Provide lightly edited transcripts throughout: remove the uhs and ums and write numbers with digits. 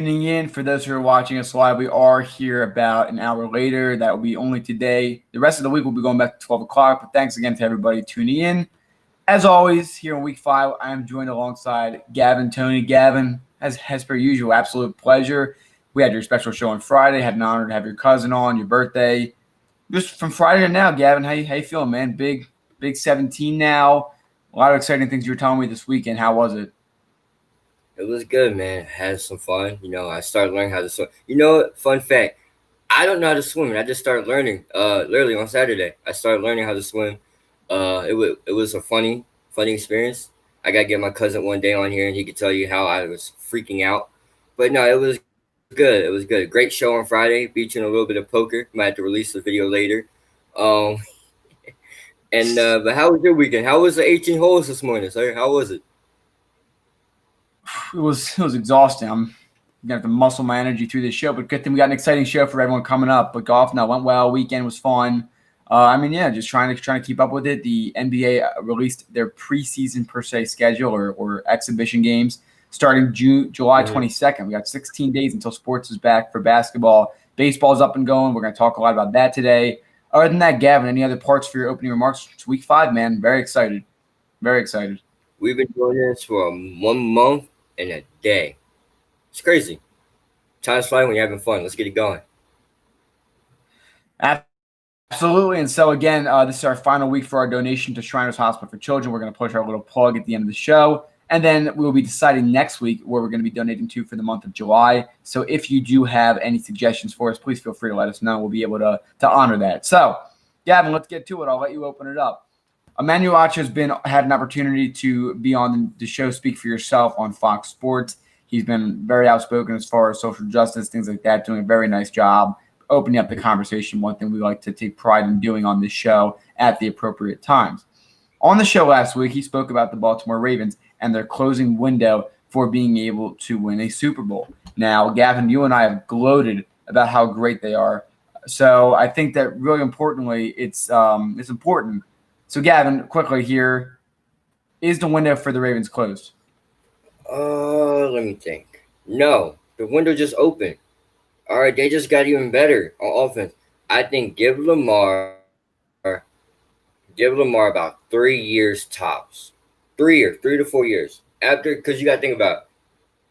tuning in. For those who are watching us live, we are here about an hour later. That will be only today. The rest of the week will be going back to 12 o'clock. But thanks again to everybody tuning in. As always, here in week 5, I am joined alongside Gavin, Tony. Gavin, as per usual, absolute pleasure. We had your special show on Friday. Had an honor to have your cousin on, your birthday. Just from Friday to now, Gavin, how you feeling, man? Big 17 now. A lot of exciting things you were telling me this weekend. How was it? It was good, man. Had some fun. I started learning how to swim. Fun fact, I don't know how to swim, and I just started learning. Literally on Saturday, I started learning how to swim. It was a funny experience. I gotta get my cousin one day on here, and he could tell you how I was freaking out. But no, it was good. It was good. Great show on Friday, featuring a little bit of poker. Might have to release the video later. Um, but how was your weekend? How was the 18 holes this morning, sir? How was it? It was exhausting. I'm gonna have to muscle my energy through this show, but good thing we got an exciting show for everyone coming up. But golf now went well. Weekend was fun. Yeah, just trying to keep up with it. The NBA released their preseason per se schedule or exhibition games starting July Hmm. 22nd. We got 16 days until sports is back for basketball. Baseball's up and going. We're going to talk a lot about that today. Other than that, Gavin, any other parts for your opening remarks? It's week 5, man. Very excited. Very excited. We've been doing this for 1 month and a day. It's crazy. Time's flying when you're having fun. Let's get it going. Absolutely. And so, again, this is our final week for our donation to Shriners Hospital for Children. We're going to push our little plug at the end of the show. And then we'll be deciding next week where we're going to be donating to for the month of July. So if you do have any suggestions for us, please feel free to let us know. We'll be able to honor that. So, Gavin, let's get to it. I'll let you open it up. Emmanuel Acho has had an opportunity to be on the show Speak for Yourself on Fox Sports. He's been very outspoken as far as social justice, things like that, doing a very nice job opening up the conversation. One thing we like to take pride in doing on this show at the appropriate times. On the show last week, he spoke about the Baltimore Ravens and their closing window for being able to win a Super Bowl. Now, Gavin, you and I have gloated about how great they are. So I think that really importantly, it's important. So, Gavin, quickly here, is the window for the Ravens closed? Let me think. No, the window just opened. All right, they just got even better on offense. I think give Lamar about 3 years tops. 3 years, 3 to 4 years after, because you got to think about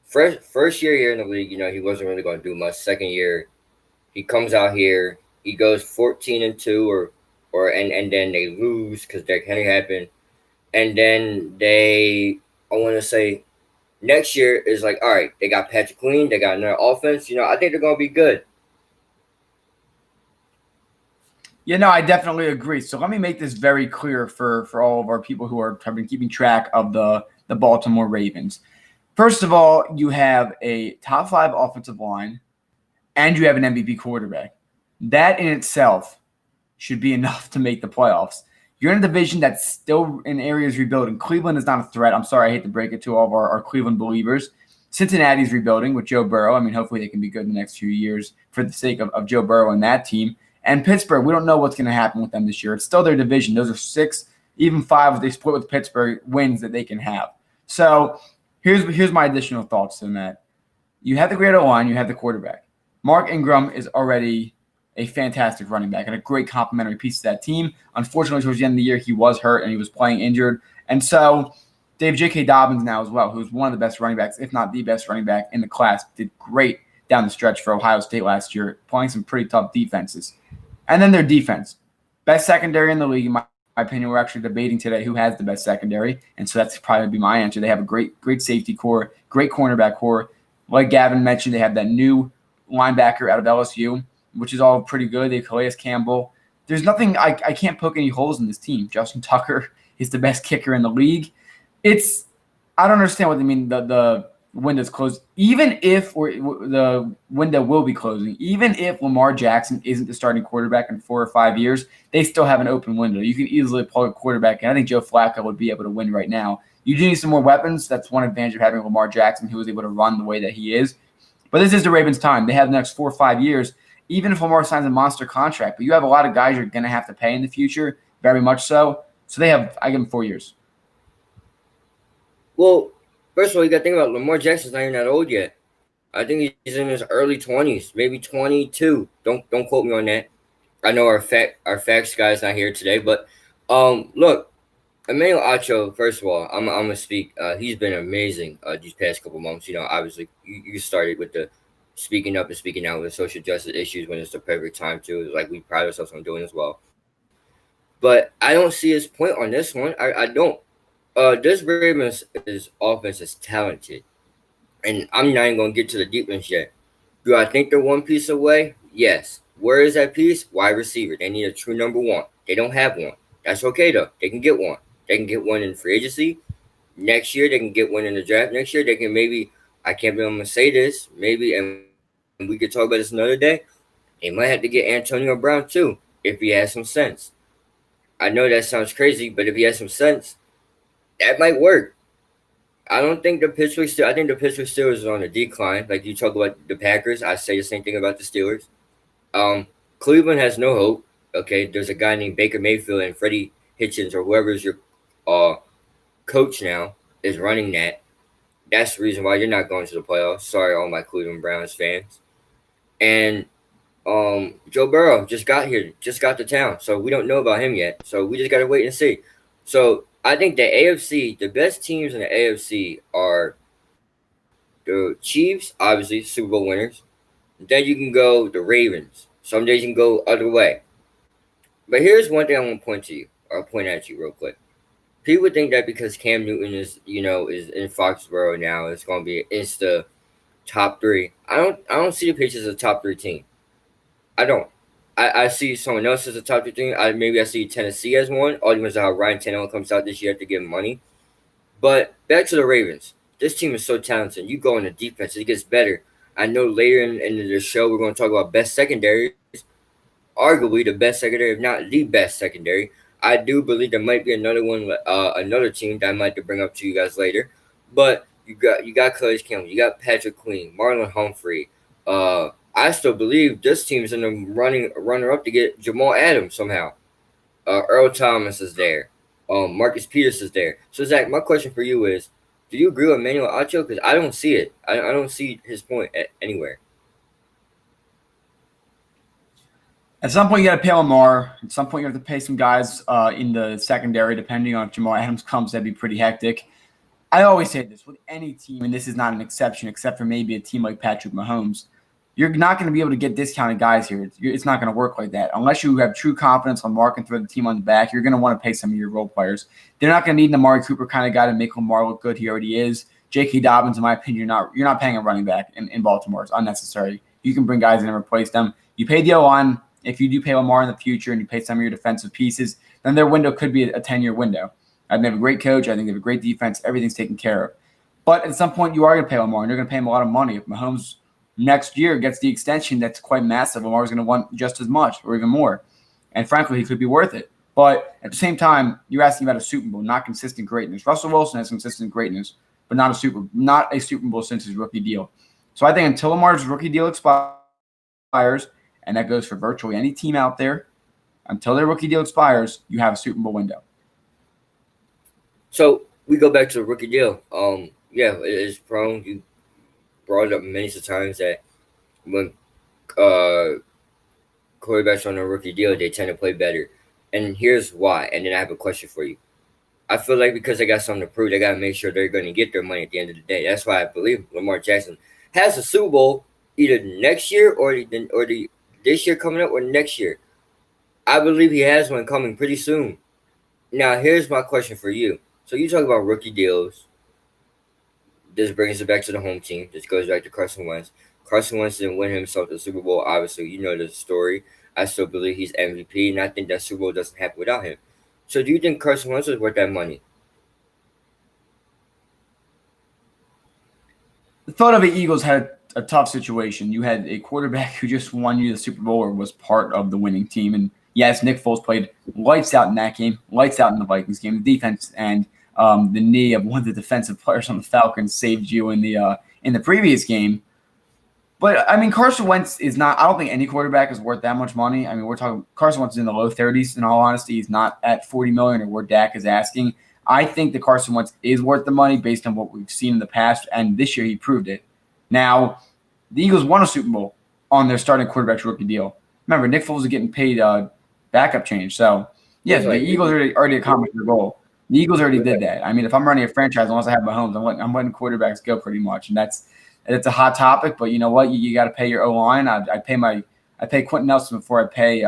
first year here in the league. He wasn't really going to do much. Second year, he comes out here, he goes 14-2, and then they lose because that can happen, and then I want to say next year is like, all right, they got Patrick Queen, they got another offense. I think they're gonna be good. Yeah, no, I definitely agree. So let me make this very clear for all of our people who have been keeping track of the Baltimore Ravens. First of all, you have a top 5 offensive line and you have an MVP quarterback. That in itself should be enough to make the playoffs. You're in a division that's still in areas rebuilding. Cleveland is not a threat. I'm sorry, I hate to break it to all of our Cleveland believers. Cincinnati's rebuilding with Joe Burrow. I mean, hopefully they can be good in the next few years for the sake of Joe Burrow and that team. And Pittsburgh, we don't know what's going to happen with them this year. It's still their division. Those are 6, even 5 if they split with Pittsburgh wins that they can have. So here's my additional thoughts on that. You have the great line, you have the quarterback. Mark Ingram is already a fantastic running back and a great complementary piece to that team. Unfortunately, towards the end of the year, he was hurt and he was playing injured. And so they have J.K. Dobbins now as well, who's one of the best running backs, if not the best running back in the class. Did great down the stretch for Ohio State last year, playing some pretty tough defenses. And then their defense. Best secondary in the league, in my opinion. We're actually debating today who has the best secondary. And so that's probably be my answer. They have a great safety core, great cornerback core. Like Gavin mentioned, they have that new linebacker out of LSU, which is all pretty good. They have Calais Campbell. There's nothing I can't poke any holes in this team. Justin Tucker is the best kicker in the league. I don't understand what they mean. The window's closed. Even if the window will be closing, even if Lamar Jackson isn't the starting quarterback in 4 or 5 years, they still have an open window. You can easily plug a quarterback, and I think Joe Flacco would be able to win right now. You do need some more weapons. That's one advantage of having Lamar Jackson, who is able to run the way that he is. But this is the Ravens' time. They have the next 4 or 5 years, even if Lamar signs a monster contract. But you have a lot of guys you're going to have to pay in the future, very much so. So I give them 4 years. Well, first of all, you got to think about Lamar Jackson's not even that old yet. I think he's in his early 20s, maybe 22. Don't quote me on that. I know our facts guy's not here today, but look, Emmanuel Acho. First of all, I'm gonna speak. He's been amazing these past couple months. You know, obviously you started with the speaking up and speaking out with social justice issues when it's the perfect time to, like we pride ourselves on doing as well. But I don't see his point on this one. I don't. This Ravens is offense is talented, and I'm not even gonna get to the defense yet. Do I think they're one piece away? Yes. Where is that piece? Wide receiver. They need a true number one. They don't have one. That's okay though. They can get one. They can get one in free agency. Next year they can get one in the draft. Next year they can maybe, I can't be able to say this, maybe, and we could talk about this another day. They might have to get Antonio Brown too, if he has some sense. I know that sounds crazy, but if he has some sense, that might work. I don't think the Pittsburgh Steelers. I think the Pittsburgh Steelers is on a decline. Like you talk about the Packers, I say the same thing about the Steelers. Um, Cleveland has no hope. Okay, there's a guy named Baker Mayfield and Freddie Hitchens or whoever is your uh coach now is running that. That's the reason why you're not going to the playoffs. Sorry, all my Cleveland Browns fans. And Joe Burrow just got here, just got to town, so we don't know about him yet. So we just gotta wait and see. So I think the AFC, the best teams in the AFC are the Chiefs, obviously Super Bowl winners. Then you can go the Ravens. Some days you can go other way. But here's one thing I want to point to you, or point at you real quick. People think that because Cam Newton is, is in Foxborough now, it's going to be insta top three. I don't see the Patriots as a top three team. I don't. I see someone else as a top three team. Maybe I see Tennessee as one. All depends on how Ryan Tannehill comes out this year to give him money. But back to the Ravens. This team is so talented. You go on the defense, it gets better. I know later in the show we're going to talk about best secondaries, arguably the best secondary, if not the best secondary. I do believe there might be another one, another team that I might have to bring up to you guys later. But you got Calais Campbell, you got Patrick Queen, Marlon Humphrey. I still believe this team's in the runner up to get Jamal Adams somehow. Earl Thomas is there. Marcus Peters is there. So Zach, my question for you is, do you agree with Manuel Acho? Because I don't see it. I don't see his point anywhere. At some point, you got to pay Lamar. At some point, you have to pay some guys in the secondary, depending on if Jamal Adams comes. That'd be pretty hectic. I always say this with any team, and this is not an exception, except for maybe a team like Patrick Mahomes. You're not going to be able to get discounted guys here. It's not going to work like that. Unless you have true confidence on Mark and throw the team on the back, you're going to want to pay some of your role players. They're not going to need an Amari Cooper kind of guy to make Lamar look good. He already is. J.K. Dobbins, in my opinion, you're not paying a running back in Baltimore. It's unnecessary. You can bring guys in and replace them. You pay the O-line. If you do pay Lamar in the future and you pay some of your defensive pieces, then their window could be a 10-year window. I think they have a great coach. I think they have a great defense. Everything's taken care of. But at some point, you are going to pay Lamar, and you're going to pay him a lot of money. If Mahomes next year gets the extension that's quite massive, Lamar's going to want just as much or even more. And frankly, he could be worth it. But at the same time, you're asking about a Super Bowl, not consistent greatness. Russell Wilson has consistent greatness, but not a Super Bowl since his rookie deal. So I think until Lamar's rookie deal expires, and that goes for virtually any team out there, until their rookie deal expires, you have a Super Bowl window. So we go back to the rookie deal. Yeah, it is prone. You brought it up many times that when quarterbacks on a rookie deal, they tend to play better. And here's why. And then I have a question for you. I feel like because they got something to prove, they got to make sure they're going to get their money at the end of the day. That's why I believe Lamar Jackson has a Super Bowl either next year or this year coming up or next year. I believe he has one coming pretty soon. Now, here's my question for you. So you talk about rookie deals. This brings it back to the home team. This goes back to Carson Wentz. Carson Wentz didn't win himself the Super Bowl. Obviously, you know the story. I still believe he's MVP, and I think that Super Bowl doesn't happen without him. So do you think Carson Wentz is worth that money? The Philadelphia Eagles had a tough situation. You had a quarterback who just won you the Super Bowl or was part of the winning team. And yes, Nick Foles played lights out in that game, lights out in the Vikings game. The defense and the knee of one of the defensive players on the Falcons saved you in the previous game. But I mean, Carson Wentz is not. I don't think any quarterback is worth that much money. I mean, we're talking Carson Wentz is in the low 30s. In all honesty, he's not at $40 million or where Dak is asking. I think that Carson Wentz is worth the money based on what we've seen in the past, and this year he proved it. Now, The Eagles won a Super Bowl on their starting quarterback's rookie deal. Remember, Nick Foles is getting paid backup change. So, It yeah, was the like Eagles already accomplished their goal. The Eagles already did that. I mean, if I'm running a franchise, unless I have Mahomes, I'm letting quarterbacks go pretty much, and it's a hot topic. But you know what? You got to pay your O line. I pay Quentin Nelson before I pay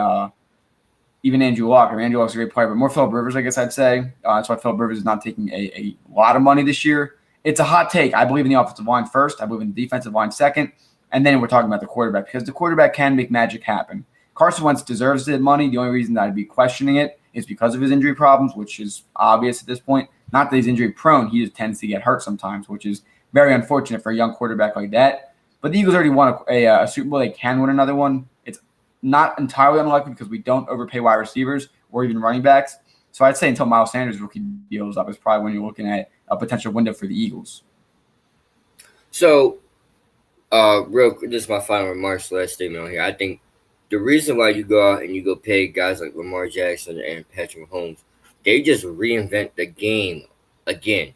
even Andrew Luck. I mean, Andrew Luck's a great player, but more Philip Rivers, I guess I'd say. That's why Philip Rivers is not taking a lot of money this year. It's a hot take. I believe in the offensive line first. I believe in the defensive line second. And then we're talking about the quarterback because the quarterback can make magic happen. Carson Wentz deserves the money. The only reason that I'd be questioning it is because of his injury problems, which is obvious at this point. Not that he's injury prone. He just tends to get hurt sometimes, which is very unfortunate for a young quarterback like that. But the Eagles already won a Super Bowl. They can win another one. It's not entirely unlikely because we don't overpay wide receivers or even running backs. So I'd say until Miles Sanders' rookie deal is up is probably when you're looking at a potential window for the Eagles. so. This is my final remarks, last statement on here. I think the reason why you go out and you go pay guys like Lamar Jackson and Patrick Mahomes, they just reinvent the game again.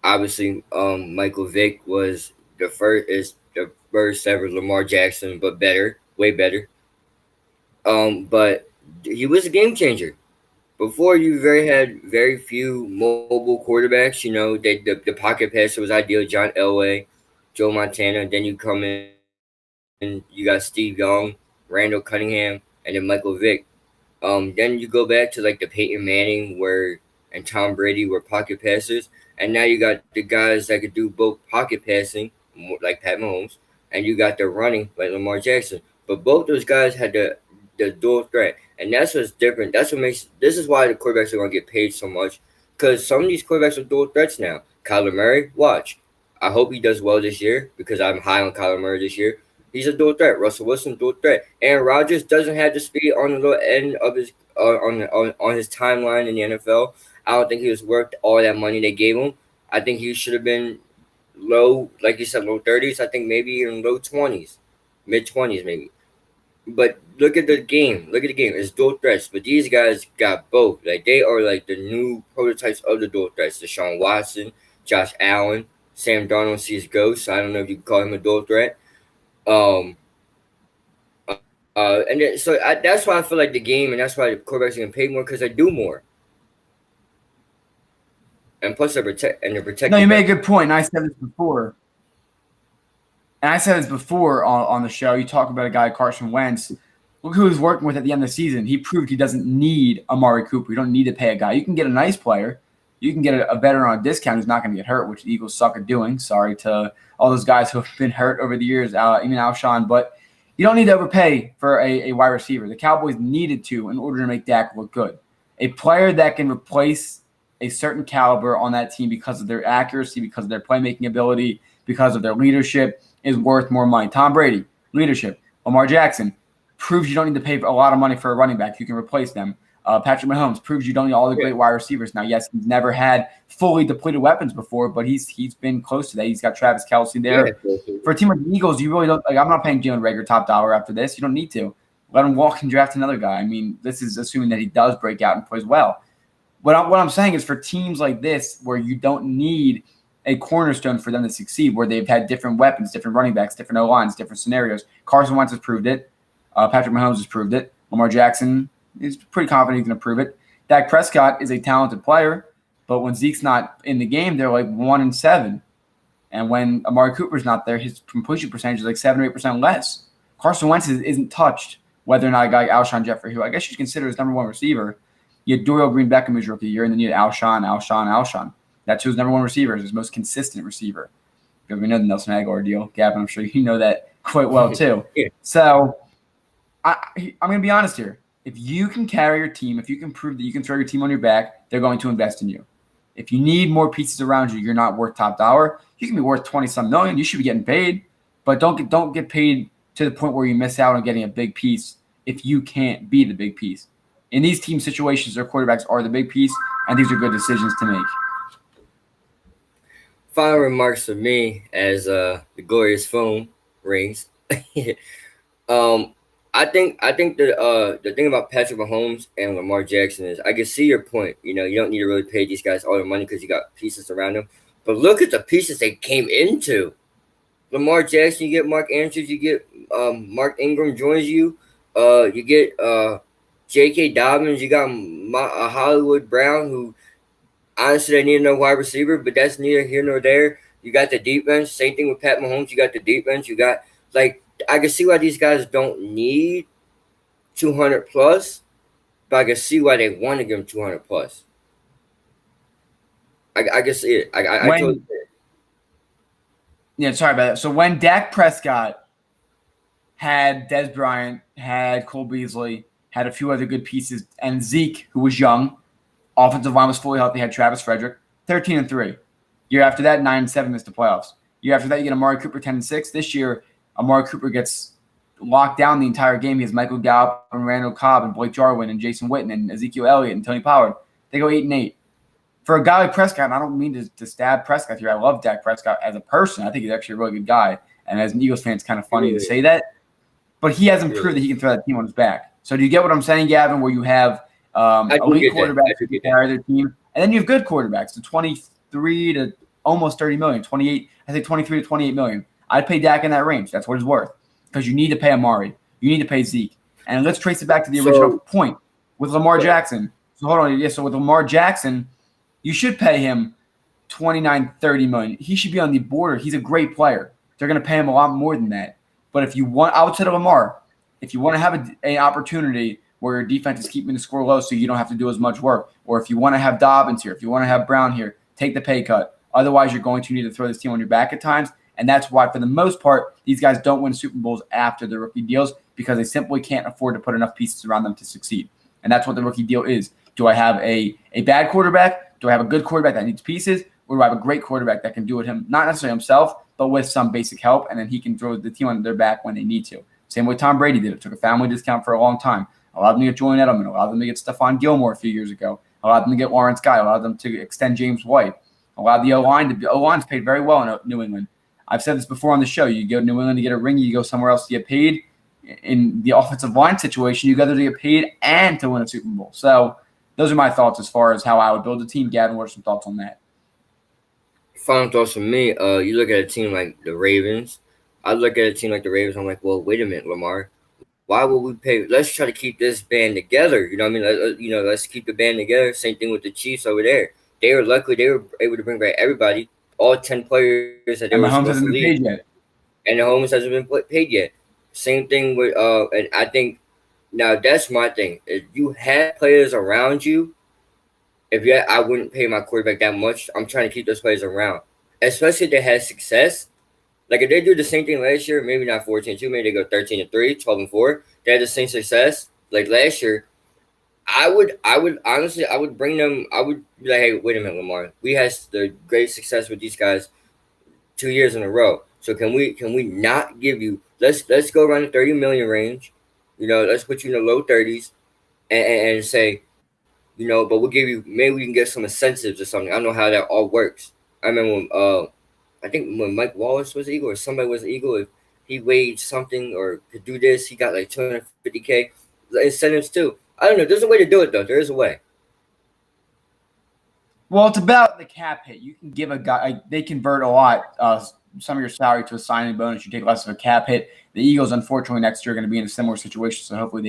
Obviously, Michael Vick was the first ever Lamar Jackson, but better, way better. But he was a game changer. Before you had very few mobile quarterbacks. You know, the pocket passer was ideal. John Elway, Joe Montana. Then you come in, you got Steve Young, Randall Cunningham, and then Michael Vick. Then you go back to like the Peyton Manning and Tom Brady were pocket passers, and now you got the guys that could do both pocket passing, like Pat Mahomes, and you got the running like Lamar Jackson. But both those guys had the dual threat, and that's what's different. That's what makes this is why the quarterbacks are going to get paid so much, because some of these quarterbacks are dual threats now. Kyler Murray, watch. I hope he does well this year because I'm high on Kyler Murray this year. He's a dual threat. Russell Wilson, dual threat. Aaron Rodgers doesn't have the speed on the low end of his on his timeline in the NFL. I don't think he was worth all that money they gave him. I think he should have been low, like you said, low 30s. I think maybe even low 20s, mid 20s maybe. But look at the game. Look at the game. It's dual threats. But these guys got both. Like they are like the new prototypes of the dual threats. Deshaun Watson, Josh Allen, Sam Darnold sees ghosts. I don't know if you can call him a dual threat. Um, and then, that's why I feel like the game, and that's why the quarterbacks are getting paid more because they do more, and plus they're protect. No, you made a good point. And I said this before. On the show. You talk about a guy, Carson Wentz. Look who he's working with at the end of the season. He proved he doesn't need Amari Cooper. You don't need to pay a guy. You can get a nice player. You can get a veteran on a discount who's not going to get hurt, which the Eagles suck at doing. Sorry to all those guys who have been hurt over the years, even Alshon. But you don't need to overpay for a wide receiver. The Cowboys needed to in order to make Dak look good. A player that can replace a certain caliber on that team because of their accuracy, because of their playmaking ability, because of their leadership is worth more money. Tom Brady, leadership. Lamar Jackson proves you don't need to pay a lot of money for a running back. You can replace them. Patrick Mahomes proves you don't need all the great wide receivers. Now, yes, he's never had fully depleted weapons before, but he's been close to that. He's got Travis Kelce there. Yeah. For a team like the Eagles, you really don't – like I'm not paying Jalen Reagor top dollar after this. You don't need to. Let him walk and draft another guy. I mean, this is assuming that he does break out and plays well. What I'm saying is for teams like this where you don't need a cornerstone for them to succeed, where they've had different weapons, different running backs, different O-lines, different scenarios. Carson Wentz has proved it. Patrick Mahomes has proved it. Lamar Jackson is pretty confident he's going to prove it. Dak Prescott is a talented player, but when Zeke's not in the game, they're like 1-7. And when Amari Cooper's not there, his completion percentage is like 7 or 8% less. Carson Wentz isn't touched, whether or not a guy like Alshon Jeffrey, who I guess you consider his number one receiver. You had Dorial Green Beckham his rookie year, and then you had Alshon. That's who's number one receiver, is his most consistent receiver. Because we know the Nelson Aguilar deal. Gavin, I'm sure you know that quite well too. Yeah. So I'm going to be honest here. If you can carry your team, if you can prove that you can throw your team on your back, they're going to invest in you. If you need more pieces around you, you're not worth top dollar. You can be worth 20-some million. You should be getting paid, but don't get paid to the point where you miss out on getting a big piece if you can't be the big piece. In these team situations, their quarterbacks are the big piece, and these are good decisions to make. Final remarks from me as the glorious phone rings. I think the thing about Patrick Mahomes and Lamar Jackson is I can see your point. You know, you don't need to really pay these guys all their money because you got pieces around them. But look at the pieces they came into. Lamar Jackson, you get Mark Andrews, you get Mark Ingram joins you. You get J.K. Dobbins, you got Hollywood Brown, who honestly they need no wide receiver, but that's neither here nor there. You got the defense. Same thing with Pat Mahomes. You got the defense. You got like I can see why these guys don't need 200 plus, but I can see why they want to give them 200 plus. I can see it. I totally When yeah, sorry about that. So when Dak Prescott had Des Bryant, had Cole Beasley, had a few other good pieces, and Zeke, who was young, offensive line was fully healthy, had Travis Frederick, 13-3. Year after that, 9-7 missed the playoffs. Year after that, you get Amari Cooper 10-6. This year, Amari Cooper gets locked down the entire game. He has Michael Gallup and Randall Cobb and Blake Jarwin and Jason Witten and Ezekiel Elliott and Tony Pollard. They go 8-8. For a guy like Prescott, and I don't mean to stab Prescott here. I love Dak Prescott as a person. I think he's actually a really good guy. And as an Eagles fan, it's kind of funny to say that. But he hasn't proved that he can throw that team on his back. So do you get what I'm saying, Gavin, where you have elite quarterbacks who can carry their team, and then you have good quarterbacks, the 23 to almost 30 million, 28, I think 23 to 28 million. I'd pay Dak in that range. That's what it's worth because you need to pay Amari. You need to pay Zeke. And let's trace it back to the original point with Lamar Jackson. So hold on. Yeah, so with Lamar Jackson, you should pay him 29, 30 million. He should be on the border. He's a great player. They're going to pay him a lot more than that. But if you want, I would say to Lamar, if you want to have an opportunity where your defense is keeping the score low so you don't have to do as much work, or if you want to have Dobbins here, if you want to have Brown here, take the pay cut. Otherwise, you're going to need to throw this team on your back at times. And that's why, for the most part, these guys don't win Super Bowls after the rookie deals because they simply can't afford to put enough pieces around them to succeed. And that's what the rookie deal is. Do I have a bad quarterback? Do I have a good quarterback that needs pieces? Or do I have a great quarterback that can do it not necessarily himself, but with some basic help, and then he can throw the team on their back when they need to. Same way Tom Brady did it. Took a family discount for a long time. Allowed them to get Julian Edelman. Allowed them to get Stephon Gilmore a few years ago. Allowed them to get Lawrence Guy. Allowed them to extend James White. Allowed the O-line's paid very well in New England. I've said this before on the show. You go to New England to get a ring. You go somewhere else to get paid. In the offensive line situation, you go there to get paid and to win a Super Bowl. So those are my thoughts as far as how I would build a team. Gavin, what are some thoughts on that? Final thoughts from me. You look at a team like the Ravens. I look at a team like the Ravens. I'm like, well, wait a minute, Lamar. Why would we pay? Let's try to keep this band together. You know what I mean? Let's keep the band together. Same thing with the Chiefs over there. They were lucky they were able to bring back everybody, all 10 players that they were supposed to leave. And the Mahomes hasn't been paid yet. Same thing with and I think now that's my thing. If you have players around you. I wouldn't pay my quarterback that much. I'm trying to keep those players around, especially if they had success. Like if they do the same thing last year, maybe not 14-2, maybe they go 13-3, 12-4. They had the same success like last year. I would honestly, I would bring them. I would be like, hey, wait a minute, Lamar. We had the great success with these guys 2 years in a row. So can we not give you? Let's go around the 30 million range. Let's put you in the low 30s, and say. But we'll give you, maybe we can get some incentives or something. I don't know how that all works. I remember when, I think when Mike Wallace was an Eagle or somebody was an Eagle, if he weighed something or could do this, he got like $250K incentives too. I don't know. There's a way to do it though. There is a way. Well, it's about the cap hit. You can give a guy, they convert a lot, some of your salary to a signing bonus. You take less of a cap hit. The Eagles, unfortunately, next year are going to be in a similar situation. So hopefully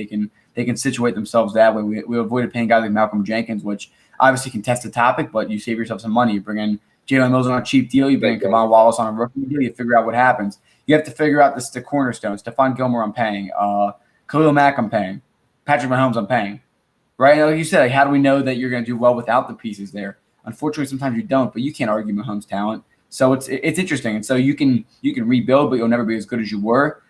they can situate themselves that way. We avoided paying guys like Malcolm Jenkins, which obviously can test the topic, but you save yourself some money. You bring in Jalen Mills on a cheap deal. You bring in Kevon Wallace on a rookie deal. You figure out what happens. You have to figure out the cornerstones. Stephon Gilmore, I'm paying. Khalil Mack, I'm paying. Patrick Mahomes, I'm paying. Right? And like you said, how do we know that you're going to do well without the pieces there? Unfortunately, sometimes you don't, but you can't argue Mahomes' talent. So it's interesting. And so you can rebuild, but you'll never be as good as you were.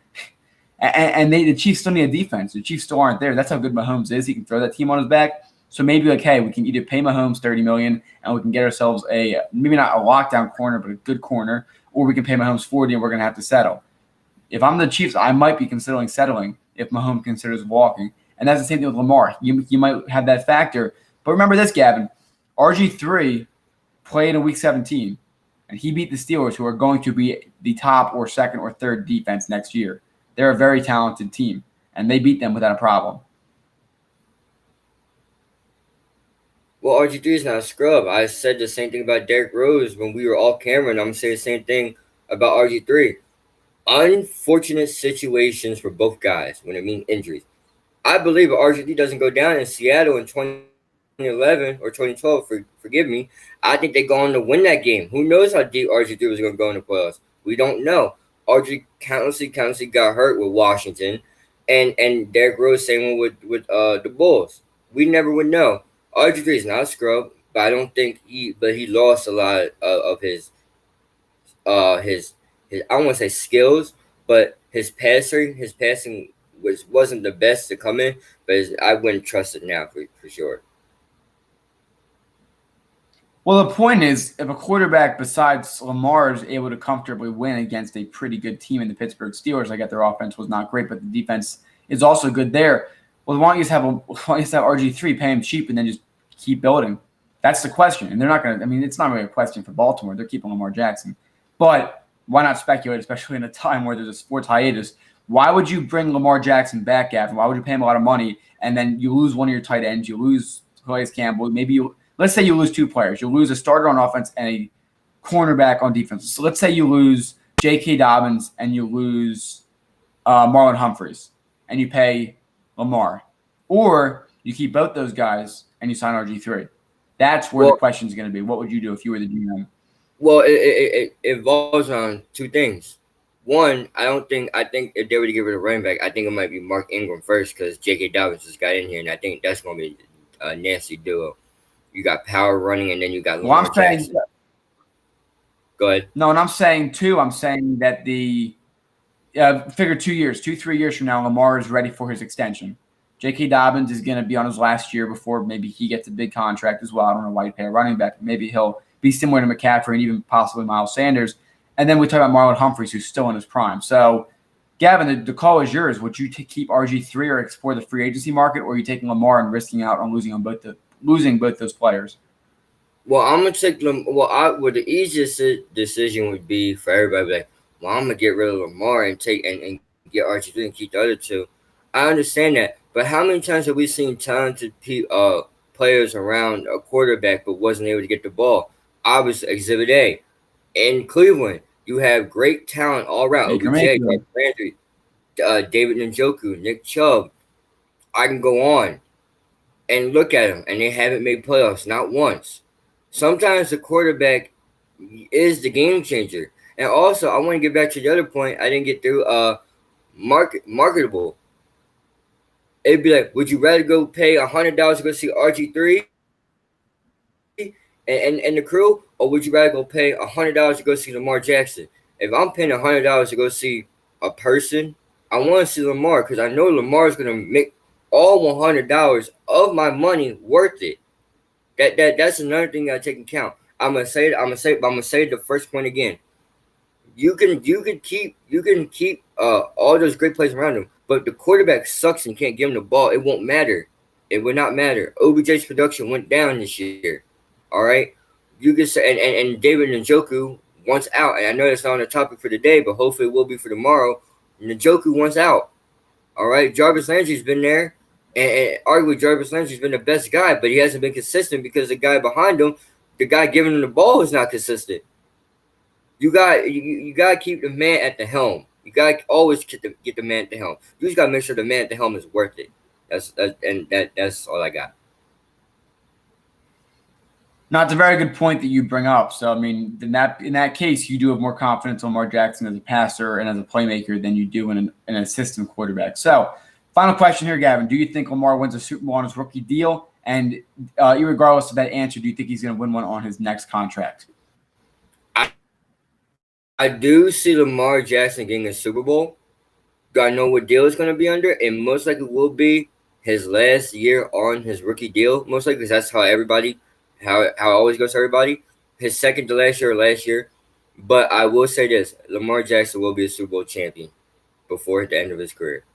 And the Chiefs still need a defense. The Chiefs still aren't there. That's how good Mahomes is. He can throw that team on his back. So maybe like, hey, we can either pay Mahomes $30 million and we can get ourselves maybe not a lockdown corner, but a good corner, or we can pay Mahomes 40 and we're going to have to settle. If I'm the Chiefs, I might be considering settling if Mahomes considers walking. And that's the same thing with Lamar. You might have that factor. But remember this, Gavin. RG3 played in Week 17, and he beat the Steelers, who are going to be the top or second or third defense next year. They're a very talented team, and they beat them without a problem. Well, RG3 is not a scrub. I said the same thing about Derrick Rose when we were off camera, and I'm going to say the same thing about RG3. unfortunate situations for both guys when it means injuries. I believe if RG3 doesn't go down in Seattle in 2011 or 2012, forgive me, I think they go on to win that game. Who knows how deep RG3 was going to go in the playoffs? We don't know. RG countlessly got hurt with Washington, and Derrick Rose same one with the Bulls. We never would know. RG3 is not a scrub, but I don't think he lost a lot of his I don't want to say skills, but his passing wasn't the best to come in, but I wouldn't trust it now for sure. Well, the point is, if a quarterback besides Lamar is able to comfortably win against a pretty good team in the Pittsburgh Steelers, I get their offense was not great, but the defense is also good there. Well, why don't you just have RG3, pay him cheap, and then just keep building? That's the question. And they're not going to. I mean, it's not really a question for Baltimore. They're keeping Lamar Jackson, but why not speculate, especially in a time where there's a sports hiatus? Why would you bring Lamar Jackson back, Gavin? Why would you pay him a lot of money and then you lose one of your tight ends? You lose Calais Campbell. Maybe you. Let's say you lose two players. You lose a starter on offense and a cornerback on defense. So let's say you lose J.K. Dobbins and you lose Marlon Humphreys and you pay Lamar. Or you keep both those guys and you sign RG3. That's where the question is going to be. What would you do if you were the GM? Well, it involves on two things. One, I think if they were to get rid of running back, I think it might be Mark Ingram first because J.K. Dobbins just got in here, and I think that's going to be a nasty duo. You got power running, and then you got Lamar Jackson. Go ahead. No, and I'm saying that the figure 2 years, 3 years from now, Lamar is ready for his extension. J.K. Dobbins is going to be on his last year before maybe he gets a big contract as well. I don't know why you pay a running back. Maybe he'll be similar to McCaffrey and even possibly Miles Sanders. And then we talk about Marlon Humphreys, who's still in his prime. So, Gavin, the call is yours. Would you keep RG3 or explore the free agency market, or are you taking Lamar and risking out on losing both those players? Well, I'm gonna take them. Well, the easiest decision would be for everybody. Like, well, I'm gonna get rid of Lamar and and get RG3 and keep the other two. I understand that, but how many times have we seen talented players around a quarterback but wasn't able to get the ball? Obviously, Exhibit A. In Cleveland, you have great talent all around. OBJ, Landry, David Njoku, Nick Chubb. I can go on and look at them, and they haven't made playoffs, not once. Sometimes the quarterback is the game changer. And also, I want to get back to the other point I didn't get through. Marketable. It'd be like, would you rather go pay $100 to go see RG3 and the crew, or would you rather go pay $100 to go see Lamar Jackson? If I'm paying $100 to go see a person, I want to see Lamar because I know Lamar is going to make all $100 of my money worth it. That's another thing I take into account. I'm gonna say the first point again. You can keep all those great players around him, but if the quarterback sucks and can't give him the ball, it won't matter. It would not matter. OBJ's production went down this year. All right, you can say and David Njoku wants out, and I know that's not on the topic for today, but hopefully it will be for tomorrow. Njoku wants out. All right, Jarvis Landry's been there. And arguably Jarvis Landry's been the best guy, but he hasn't been consistent because the guy behind him, the guy giving him the ball, is not consistent. You got to keep the man at the helm. You got to always get the man at the helm. You just got to make sure the man at the helm is worth it. That's all I got. No, it's a very good point that you bring up. So, I mean, in that case, you do have more confidence in Lamar Jackson as a passer and as a playmaker than you do in an assistant quarterback. So, final question here, Gavin. Do you think Lamar wins a Super Bowl on his rookie deal? And regardless of that answer, do you think he's going to win one on his next contract? I do see Lamar Jackson getting a Super Bowl. Do I know what deal it's going to be under? It most likely will be his last year on his rookie deal. Most likely because that's how it always goes to everybody. His second to last year. But I will say this. Lamar Jackson will be a Super Bowl champion before the end of his career.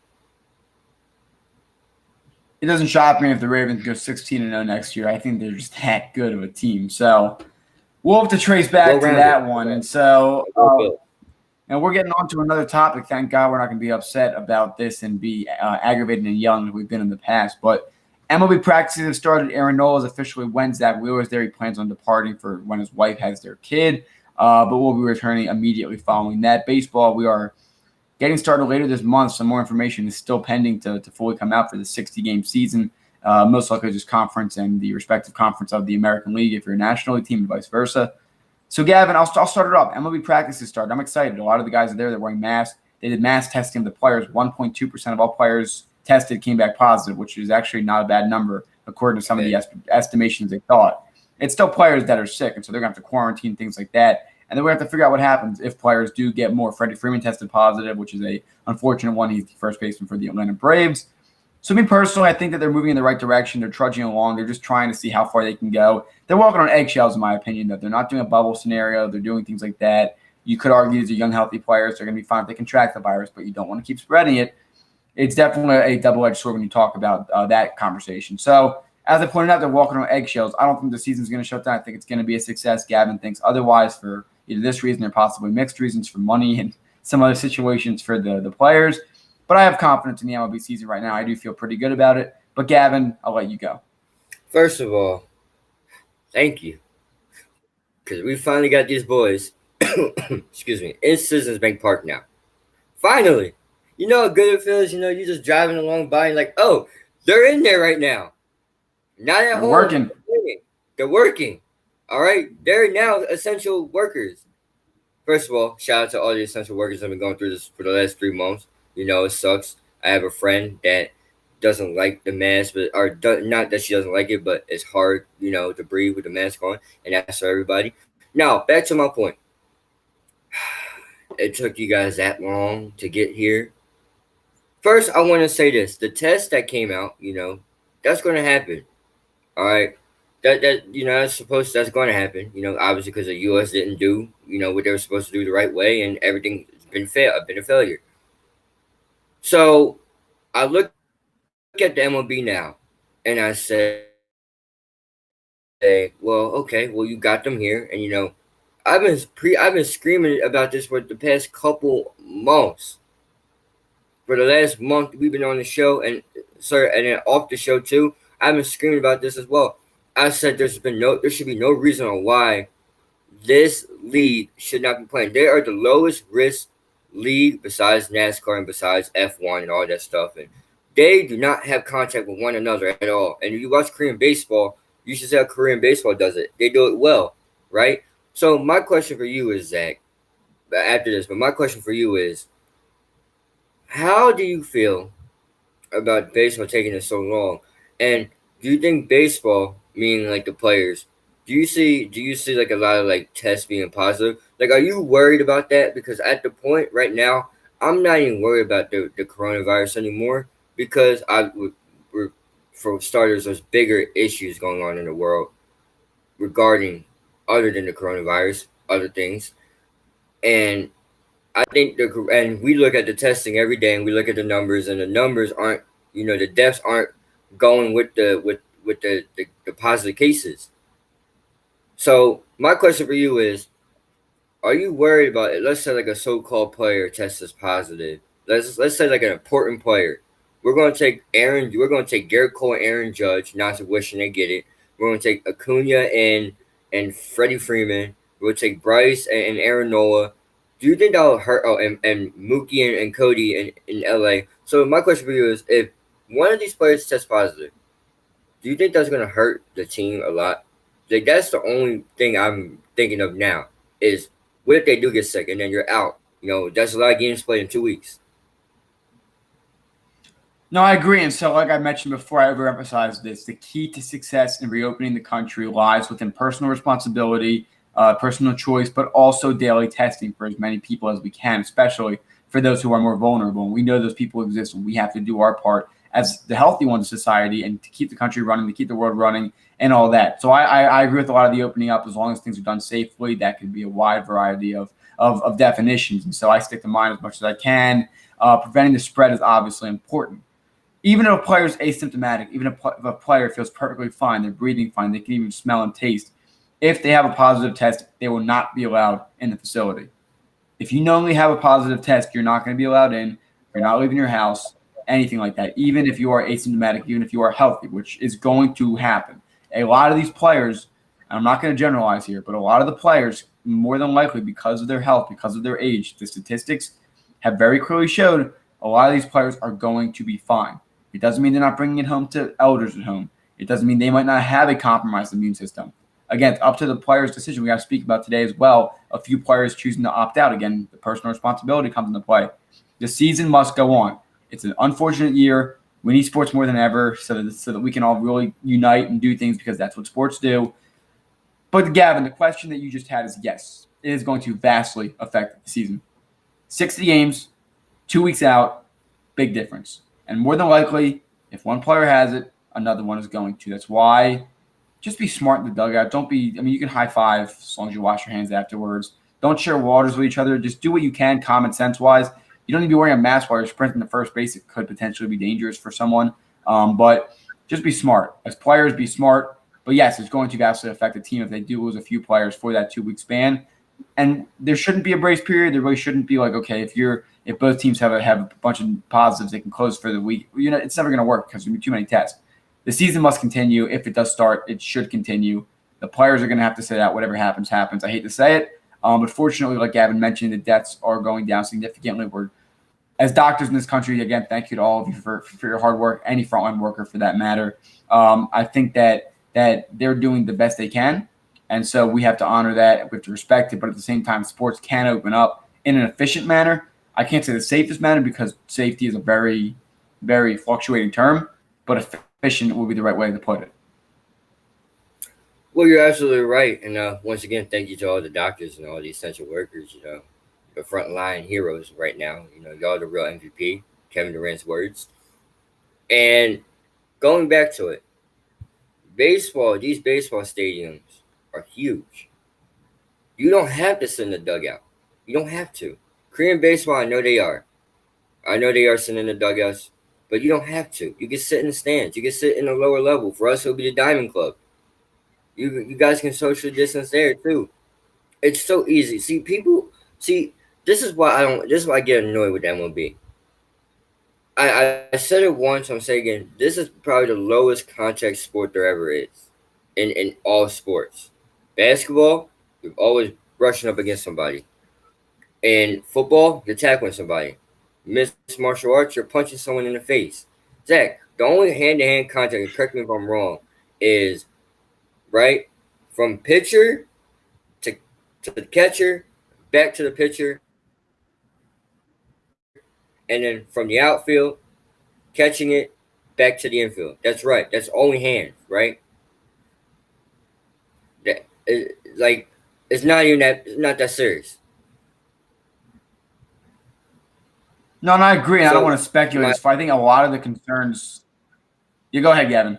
It doesn't shock me if the Ravens go 16-0 next year. I think they're just that good of a team. So we'll have to trace back to that one. And so and we're getting on to another topic. Thank God we're not going to be upset about this and be aggravated and yelling as we've been in the past. But MLB practices have started. Aaron Nola is officially Wednesday. Wheeler is there. He plans on departing for when his wife has their kid. But we'll be returning immediately following that. Baseball, we are getting started later this month. Some more information is still pending to fully come out for the 60-game season. Most likely just conference and the respective conference of the American League if you're a National League team and vice versa. So, Gavin, I'll start it off. MLB practices started. I'm excited. A lot of the guys are there. They're wearing masks. They did mass testing of the players. 1.2% of all players tested came back positive, which is actually not a bad number according to some of the estimations they thought. It's still players that are sick, and so they're going to have to quarantine, things like that. And then we have to figure out what happens if players do get more. Freddie Freeman tested positive, which is a unfortunate one. He's the first baseman for the Atlanta Braves. So me personally, I think that they're moving in the right direction. They're trudging along. They're just trying to see how far they can go. They're walking on eggshells, in my opinion, that they're not doing a bubble scenario. They're doing things like that. You could argue these are young, healthy players. They're going to be fine if they contract the virus, but you don't want to keep spreading it. It's definitely a double-edged sword when you talk about that conversation. So as I pointed out, they're walking on eggshells. I don't think the season's going to shut down. I think it's going to be a success. Gavin thinks otherwise for either this reason or possibly mixed reasons for money and some other situations for the players. But I have confidence in the MLB season right now. I do feel pretty good about it. But, Gavin, I'll let you go. First of all, thank you. Because we finally got these boys, excuse me, in Citizens Bank Park now. Finally. You know how good it feels? You know, you're just driving along by and like, oh, they're in there right now. Not at home. Working. They're working. All right? They're now essential workers. First of all, shout out to all the essential workers that have been going through this for the last 3 months. You know, it sucks. I have a friend that doesn't like the mask, not that she doesn't like it, but it's hard, you know, to breathe with the mask on, and that's for everybody. Now, back to my point. It took you guys that long to get here. First, I want to say this. The test that came out, you know, that's going to happen. All right? That you know, that's going to happen. You know, obviously because the U.S. didn't do, you know, what they were supposed to do the right way, and everything's been a failure. So I look at the MLB now, and I say, well, okay, well, you got them here, and you know, I've been screaming about this for the past couple months. For the last month, we've been on the show, and then off the show too. I've been screaming about this as well. I said there should be no reason on why this league should not be playing. They are the lowest risk league besides NASCAR and besides F1 and all that stuff, and they do not have contact with one another at all. And if you watch Korean baseball, you should see how Korean baseball does it. They do it well, right? So my question for you is, Zach, after this, but my question for you is, how do you feel about baseball taking it so long? And do you think baseball, meaning like the players, do you see like a lot of like tests being positive? Like, are you worried about that? Because at the point right now, I'm not even worried about the coronavirus anymore, because for starters, there's bigger issues going on in the world regarding other than the coronavirus, other things. And I think and we look at the testing every day, and we look at the numbers, and the numbers aren't, you know, the deaths aren't going with the positive cases. So my question for you is, are you worried about it? Let's say like a so-called player tests as positive. Let's say like an important player. We're going to take Garrett Cole and Aaron Judge, not to wishing they get it. We're going to take Acuna and Freddie Freeman. We'll take Bryce and Aaron Nola. Do you think that'll hurt? Oh, and Mookie and Cody in LA. So my question for you is, if one of these players tests positive, do you think that's going to hurt the team a lot? Like, that's the only thing I'm thinking of now is, what if they do get sick and then you're out? You know, that's a lot of games played in 2 weeks. No, I agree. And so, like I mentioned before, I overemphasize this. The key to success in reopening the country lies within personal responsibility, personal choice, but also daily testing for as many people as we can, especially for those who are more vulnerable. And we know those people exist, and we have to do our part as the healthy ones in society and to keep the country running, to keep the world running, and all that. So I agree with a lot of the opening up. As long as things are done safely, that could be a wide variety of definitions. And so I stick to mine as much as I can. Preventing the spread is obviously important. Even if a player is asymptomatic, even if a player feels perfectly fine, they're breathing fine, they can even smell and taste, if they have a positive test, they will not be allowed in the facility. If you knowingly have a positive test, you're not going to be allowed in. You're not leaving your house, anything like that, even if you are asymptomatic, even if you are healthy, which is going to happen. A lot of these players, and I'm not going to generalize here, but a lot of the players, more than likely, because of their health, because of their age, the statistics have very clearly showed a lot of these players are going to be fine. It doesn't mean they're not bringing it home to elders at home. It doesn't mean they might not have a compromised immune system. Again, it's up to the player's decision. We got to speak about today as well. A few players choosing to opt out. Again, the personal responsibility comes into play. The season must go on. It's an unfortunate year. We need sports more than ever so that we can all really unite and do things because that's what sports do. But Gavin, the question that you just had is yes, it is going to vastly affect the season. 60 games, 2 weeks out, big difference. And more than likely, if one player has it, another one is going to. That's why just be smart in the dugout. You can high five as long as you wash your hands afterwards. Don't share waters with each other. Just do what you can common sense wise. You don't need to be wearing a mask while you're sprinting to first base. It could potentially be dangerous for someone. But just be smart. As players, be smart. But yes, it's going to vastly affect the team if they do lose a few players for that 2 week span. And there shouldn't be a brace period. There really shouldn't be like, okay, if both teams have a bunch of positives, they can close for the week. It's never going to work because there's going to be too many tests. The season must continue. If it does start, it should continue. The players are going to have to sit out. Whatever happens, happens. I hate to say it, but fortunately, like Gavin mentioned, the deaths are going down significantly. As doctors in this country, again, thank you to all of you for your hard work, any frontline worker for that matter. I think that they're doing the best they can, and so we have to honor that. We have to respect it, but at the same time, sports can open up in an efficient manner. I can't say the safest manner because safety is a very, very fluctuating term, but efficient would be the right way to put it. Well, you're absolutely right. And once again, thank you to all the doctors and all the essential workers, the frontline heroes right now. Y'all the real MVP, Kevin Durant's words. And going back to it, these baseball stadiums are huge. You don't have to sit in the dugout. You don't have to. Korean baseball, I know they are. I know they are sitting in the dugouts, but you don't have to. You can sit in the stands. You can sit in the lower level. For us, it'll be the Diamond Club. You guys can social distance there too. It's so easy. This is why I get annoyed with MLB. I said it once, I'm saying again, this is probably the lowest contact sport there ever is in all sports. Basketball, you're always brushing up against somebody. In football, you're tackling somebody. Mixed martial arts, you're punching someone in the face. Zach, the only hand-to-hand contact, and correct me if I'm wrong, is right from pitcher to the catcher, back to the pitcher, and then from the outfield, catching it, back to the infield. That's right. That's only hands, right? It's not that serious. No, and I agree. And I don't want to speculate. I think a lot of the concerns. You go ahead, Gavin.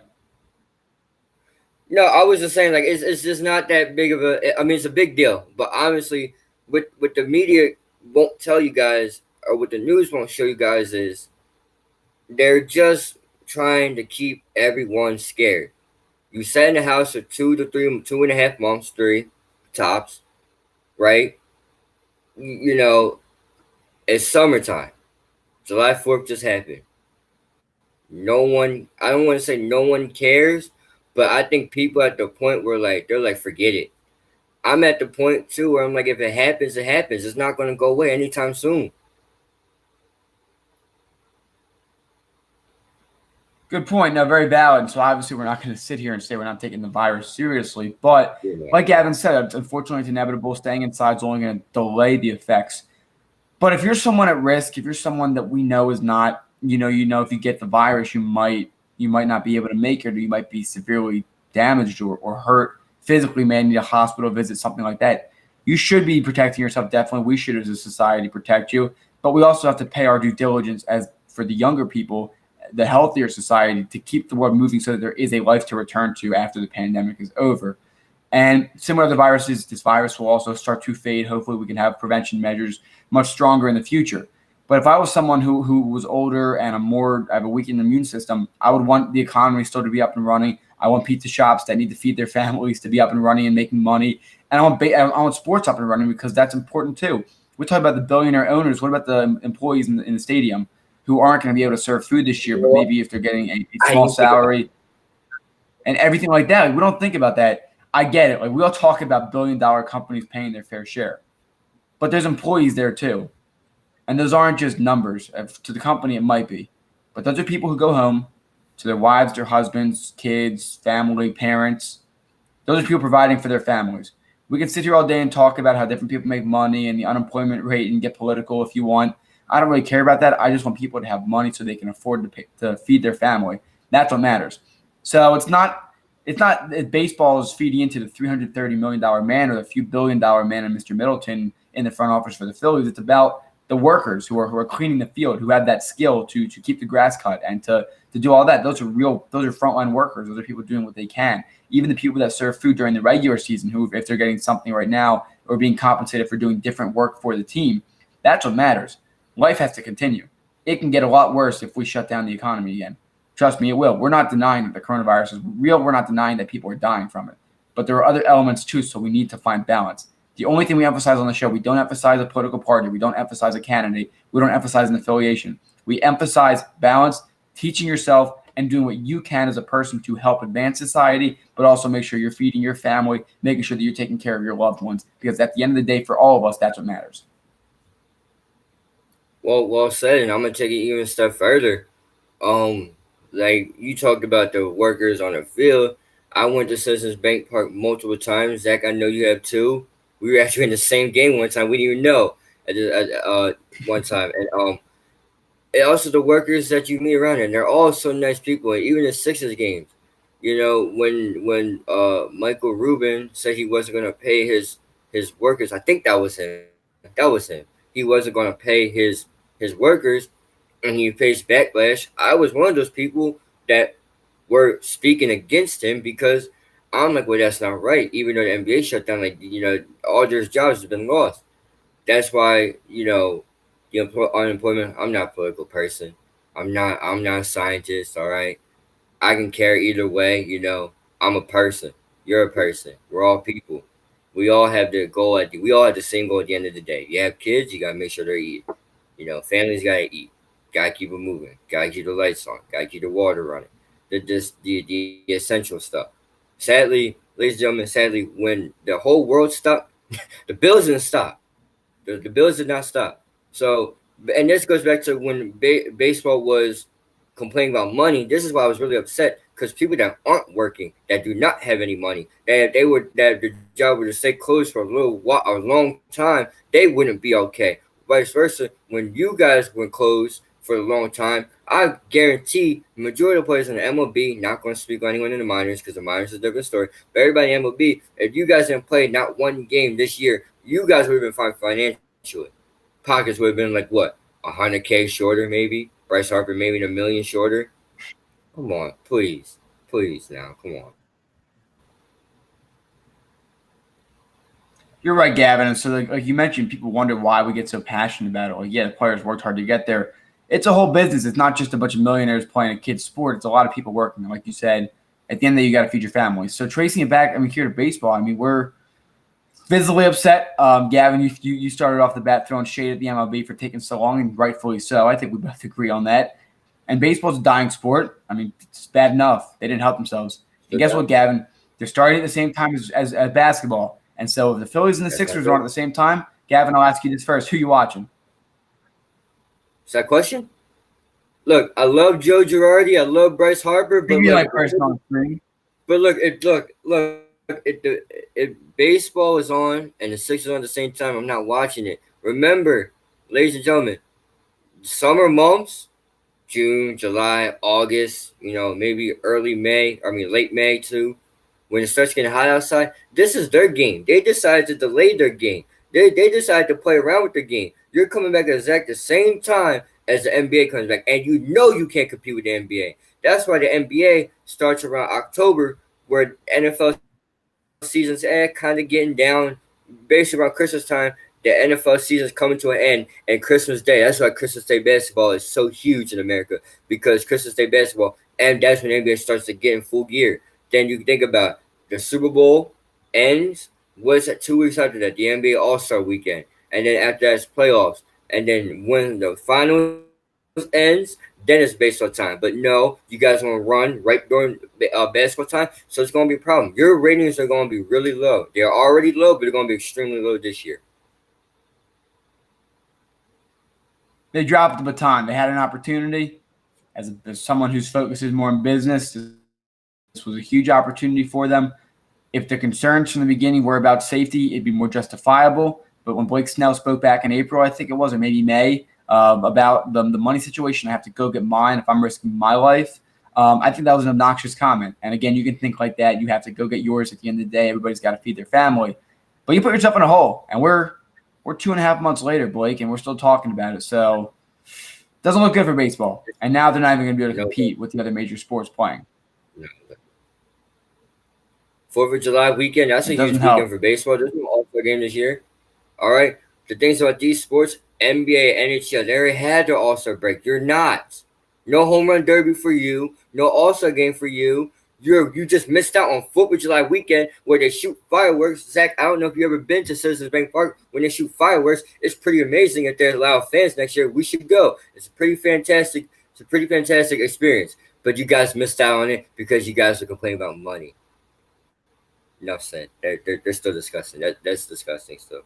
No, I was just saying, it's just not that big of a. I mean, it's a big deal, but honestly, what the media won't tell you guys, or what the news won't show you guys, is they're just trying to keep everyone scared. You sat in the house for 2.5 months, 3 tops, right? It's summertime. July 4th just happened. I don't want to say no one cares, but I think people at the point where they're forget it. I'm at the point too where I'm like, if it happens, it happens. It's not going to go away anytime soon. Good point. No, very valid. So obviously we're not going to sit here and say we're not taking the virus seriously. But like Gavin said, unfortunately it's inevitable. Staying inside is only going to delay the effects. But if you're someone at risk, if you're someone that we know is not, if you get the virus, you might not be able to make it, or you might be severely damaged or hurt physically, may need a hospital visit, something like that. You should be protecting yourself. Definitely, we should as a society protect you. But we also have to pay our due diligence as for the younger people, the healthier society, to keep the world moving so that there is a life to return to after the pandemic is over. And similar to the viruses, this virus will also start to fade. Hopefully we can have prevention measures much stronger in the future. But if I was someone who was older and I have a weakened immune system, I would want the economy still to be up and running. I want pizza shops that need to feed their families to be up and running and making money. And I want sports up and running because that's important too. We're talking about the billionaire owners. What about the employees in the stadium who aren't going to be able to serve food this year, but maybe if they're getting a small salary and everything like that? We don't think about that. I get it. We all talk about billion-dollar companies paying their fair share. But there's employees there too. And those aren't just numbers. To the company, it might be. But those are people who go home to their wives, their husbands, kids, family, parents. Those are people providing for their families. We can sit here all day and talk about how different people make money and the unemployment rate and get political if you want. I don't really care about that. I just want people to have money so they can afford to feed their family. That's what matters. So it's not that baseball is feeding into the $330 million man or the few $1 billion man and Mr. Middleton in the front office for the Phillies. It's about the workers who are cleaning the field, who have that skill to keep the grass cut and to do all that. Those are frontline workers. Those are people doing what they can. Even the people that serve food during the regular season, who, if they're getting something right now or being compensated for doing different work for the team, that's what matters. Life has to continue. It can get a lot worse if we shut down the economy again. Trust me, it will. We're not denying that the coronavirus is real. We're not denying that people are dying from it. But there are other elements too, so we need to find balance. The only thing we emphasize on the show, we don't emphasize a political party. We don't emphasize a candidate. We don't emphasize an affiliation. We emphasize balance, teaching yourself, and doing what you can as a person to help advance society, but also make sure you're feeding your family, making sure that you're taking care of your loved ones. Because at the end of the day, for all of us, that's what matters. Well said, and I'm gonna take it even a step further. Like you talked about the workers on the field. I went to Citizens Bank Park multiple times. Zach, I know you have too. We were actually in the same game one time. We didn't even know one time, and also the workers that you meet around, and they're all so nice people. And even the Sixers games, when Michael Rubin said he wasn't gonna pay his workers, I think that was him. That was him. He wasn't gonna pay his workers, and he faced backlash. I was one of those people that were speaking against him because I'm like, well, that's not right. Even though the NBA shut down, all their jobs have been lost. That's why the unemployment. I'm not a political person. I'm not a scientist. All right, I can care either way. I'm a person. You're a person. We're all people. We all have the goal we all have the same goal at the end of the day. You have kids, you gotta make sure they're eating. Families gotta eat. Gotta keep it moving. Gotta keep the lights on. Gotta keep the water running. The essential stuff. Sadly, ladies and gentlemen, when the whole world stopped, the bills didn't stop. The bills did not stop. So, and this goes back to when baseball was complaining about money. This is why I was really upset, because people that aren't working, that do not have any money, that the job would stay closed for a long time, they wouldn't be okay. Vice versa, when you guys were closed for a long time, I guarantee the majority of players in the MLB, not going to speak on anyone in the minors because the minors is a different story, but everybody in MLB, if you guys didn't play not one game this year, you guys would have been fine financially. Pockets would have been like what, 100K shorter maybe. Bryce Harper maybe a million shorter. Come on, please now, come on. You're right, Gavin. And so, like you mentioned, people wonder why we get so passionate about it. Like, yeah, the players worked hard to get there. It's a whole business. It's not just a bunch of millionaires playing a kid's sport. It's a lot of people working. Like you said, at the end of the day, you got to feed your family. So tracing it back, here to baseball, we're visibly upset. Gavin, you started off the bat throwing shade at the MLB for taking so long, and rightfully so. I think we both agree on that. And baseball's a dying sport. It's bad enough. They didn't help themselves. And guess what, Gavin? They're starting at the same time as basketball. And so if the Phillies and the Sixers are on at the same time, Gavin, I'll ask you this first. Who you watching? Is that a question? Look, I love Joe Girardi. I love Bryce Harper. But Maybe like person on screen. But if baseball is on and the Sixers are on at the same time, I'm not watching it. Remember, ladies and gentlemen, summer months, June, July, August, maybe late May too, when it starts getting hot outside, this is their game. They decided to delay their game. They decided to play around with their game. You're coming back at exact the same time as the NBA comes back, and you can't compete with the NBA. That's why the NBA starts around October, where NFL season's kind of getting down. Basically around Christmas time, the NFL season's coming to an end, and Christmas Day. That's why Christmas Day basketball is so huge in America, because Christmas Day basketball, and that's when the NBA starts to get in full gear. Then you think about the Super Bowl ends. What's that? 2 weeks after that, the NBA All-Star Weekend, and then after that, it's playoffs. And then when the finals ends, then it's baseball time. But no, you guys want to run right during basketball time, so it's going to be a problem. Your ratings are going to be really low. They're already low, but they're going to be extremely low this year. They dropped the baton. They had an opportunity as someone whose focus is more on business. This was a huge opportunity for them. If the concerns from the beginning were about safety, it'd be more justifiable. But when Blake Snell spoke back in April, I think it was, or maybe May, about the money situation, I have to go get mine if I'm risking my life. I think that was an obnoxious comment. And again, you can think like that. You have to go get yours at the end of the day. Everybody's got to feed their family. But you put yourself in a hole. And we're 2.5 months later, Blake, and we're still talking about it. So it doesn't look good for baseball. And now they're not even going to be able to compete with the other major sports playing. 4th of July weekend, that's a huge weekend for baseball. There's no All-Star game this year. All right? The things about these sports, NBA, NHL, they already had their All-Star break. You're not. No home run derby for you. No All-Star game for you. You just missed out on 4th of July weekend where they shoot fireworks. Zach, I don't know if you ever been to Citizens Bank Park when they shoot fireworks. It's pretty amazing. If they allow fans next year, we should go. It's a pretty fantastic experience. But you guys missed out on it because you guys are complaining about money. Enough said. They're still disgusting. That's disgusting still.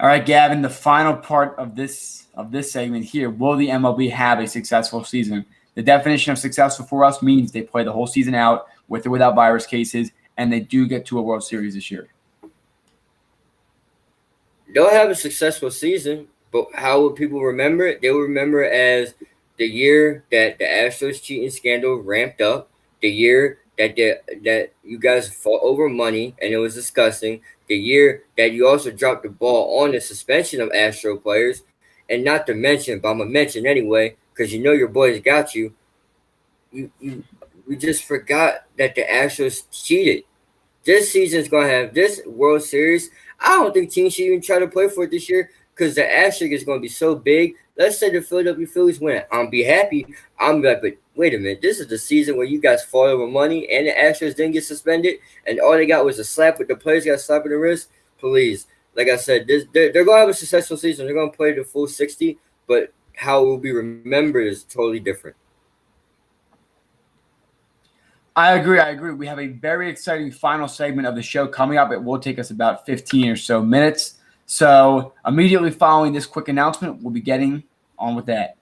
All right, Gavin, the final part of this segment here. Will the MLB have a successful season? The definition of successful for us means they play the whole season out with or without virus cases, and they do get to a World Series this year. They'll have a successful season, but how will people remember it? They will remember it as the year that the Astros cheating scandal ramped up, the year that you guys fought over money and it was disgusting, the year that you also dropped the ball on the suspension of Astro players, and not to mention, but I'm going to mention anyway, because you know your boys got you. We just forgot that the Astros cheated. This season's going to have this World Series. I don't think teams should even try to play for it this year because the asterisk is going to be so big. Let's say the Philadelphia Phillies win. I'm be happy. I'm like, but wait a minute. This is the season where you guys fought over money and the Astros didn't get suspended and all they got was a slap with the players got a slap in the wrist. Please. Like I said, they're going to have a successful season. They're going to play the full 60, but how it will be remembered is totally different. I agree. We have a very exciting final segment of the show coming up. It will take us about 15 or so minutes. So immediately following this quick announcement, we'll be getting on with that.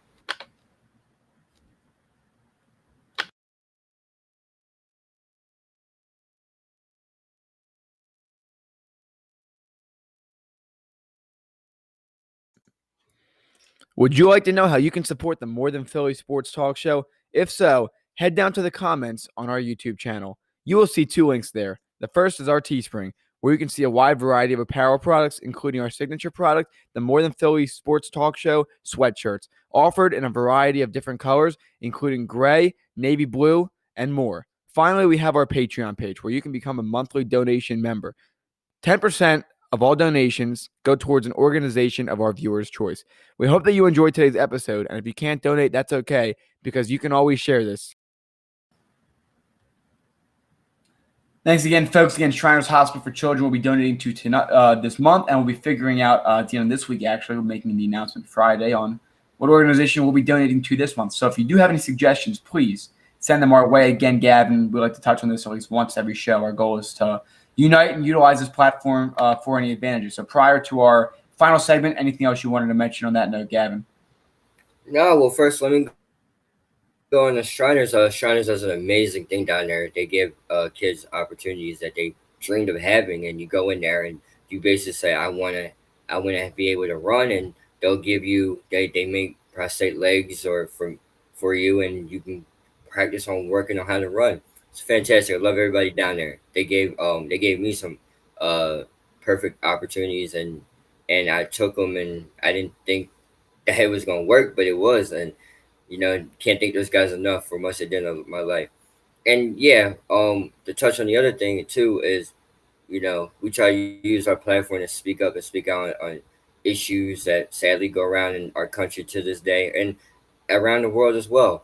Would you like to know how you can support the More Than Philly Sports Talk Show? If so, head down to the comments on our YouTube channel. You will see 2 links there. The first is our Teespring, where you can see a wide variety of apparel products, including our signature product, the More Than Philly Sports Talk Show sweatshirts, offered in a variety of different colors, including gray, navy blue, and more. Finally, we have our Patreon page, where you can become a monthly donation member. 10% of all donations go towards an organization of our viewers' choice. We hope that you enjoyed today's episode, and if you can't donate, that's okay, because you can always share this. Thanks again, folks. Again, Shriners Hospital for Children will be donating to tonight, this month, and we'll be figuring out at the end of this week, actually, we're making the announcement Friday on what organization we'll be donating to this month. So if you do have any suggestions, please send them our way. Again, Gavin, we like to touch on this at least once every show. Our goal is to unite and utilize this platform for any advantages. So prior to our final segment, anything else you wanted to mention on that note, Gavin? No, well, first, let me go on the Shriners. Shriners does an amazing thing down there. They give kids opportunities that they dreamed of having, and you go in there and you basically say, I wanna be able to run, and they'll give you they make prostate legs or for you, and you can practice on working on how to run. It's fantastic. I love everybody down there. They gave me some perfect opportunities, and I took them, and I didn't think that it was gonna work, but it was, and can't thank those guys enough for much they did in my life. And yeah, to touch on the other thing too is, we try to use our platform to speak up and speak out on issues that sadly go around in our country to this day and around the world as well.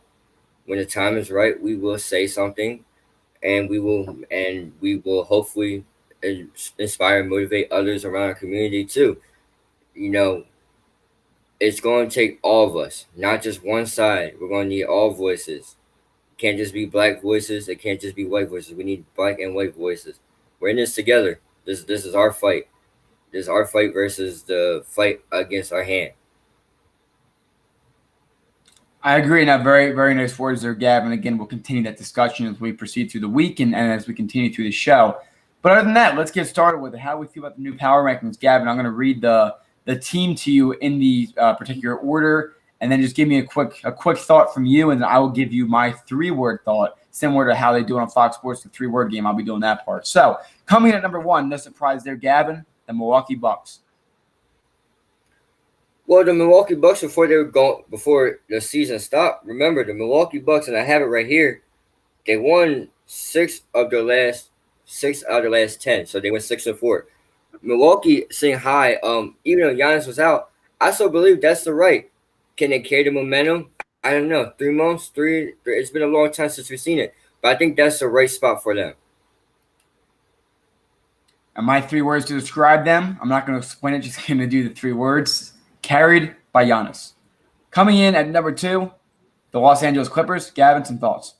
When the time is right, we will say something, and we will hopefully inspire and motivate others around our community too. It's going to take all of us, not just one side. We're going to need all voices. It can't just be black voices. It can't just be white voices. We need black and white voices. We're in this together. This is our fight. This is our fight versus the fight against our hand. I agree. Now, very, very nice words there, Gavin. Again, we'll continue that discussion as we proceed through the week and as we continue through the show. But other than that, let's get started with how we feel about the new power rankings. Gavin, I'm going to read the team to you in the particular order, and then just give me a quick thought from you, and then I will give you my 3-word thought, similar to how they do it on Fox Sports, the 3-word game. I'll be doing that part. So, coming in at number 1, no surprise there, Gavin, the Milwaukee Bucks. Well, the Milwaukee Bucks before the season stopped. Remember the Milwaukee Bucks, and I have it right here. They won 6 out of the last 10, so they went 6-4. Milwaukee sitting high. Even though Giannis was out, I still believe that's the right. Can they carry the momentum? I don't know. 3 months, it's been a long time since we've seen it, but I think that's the right spot for them. And my 3 words to describe them, I'm not going to explain it, just going to do the 3 words. Carried by Giannis. Coming in at number 2, the Los Angeles Clippers. Gavin, some thoughts?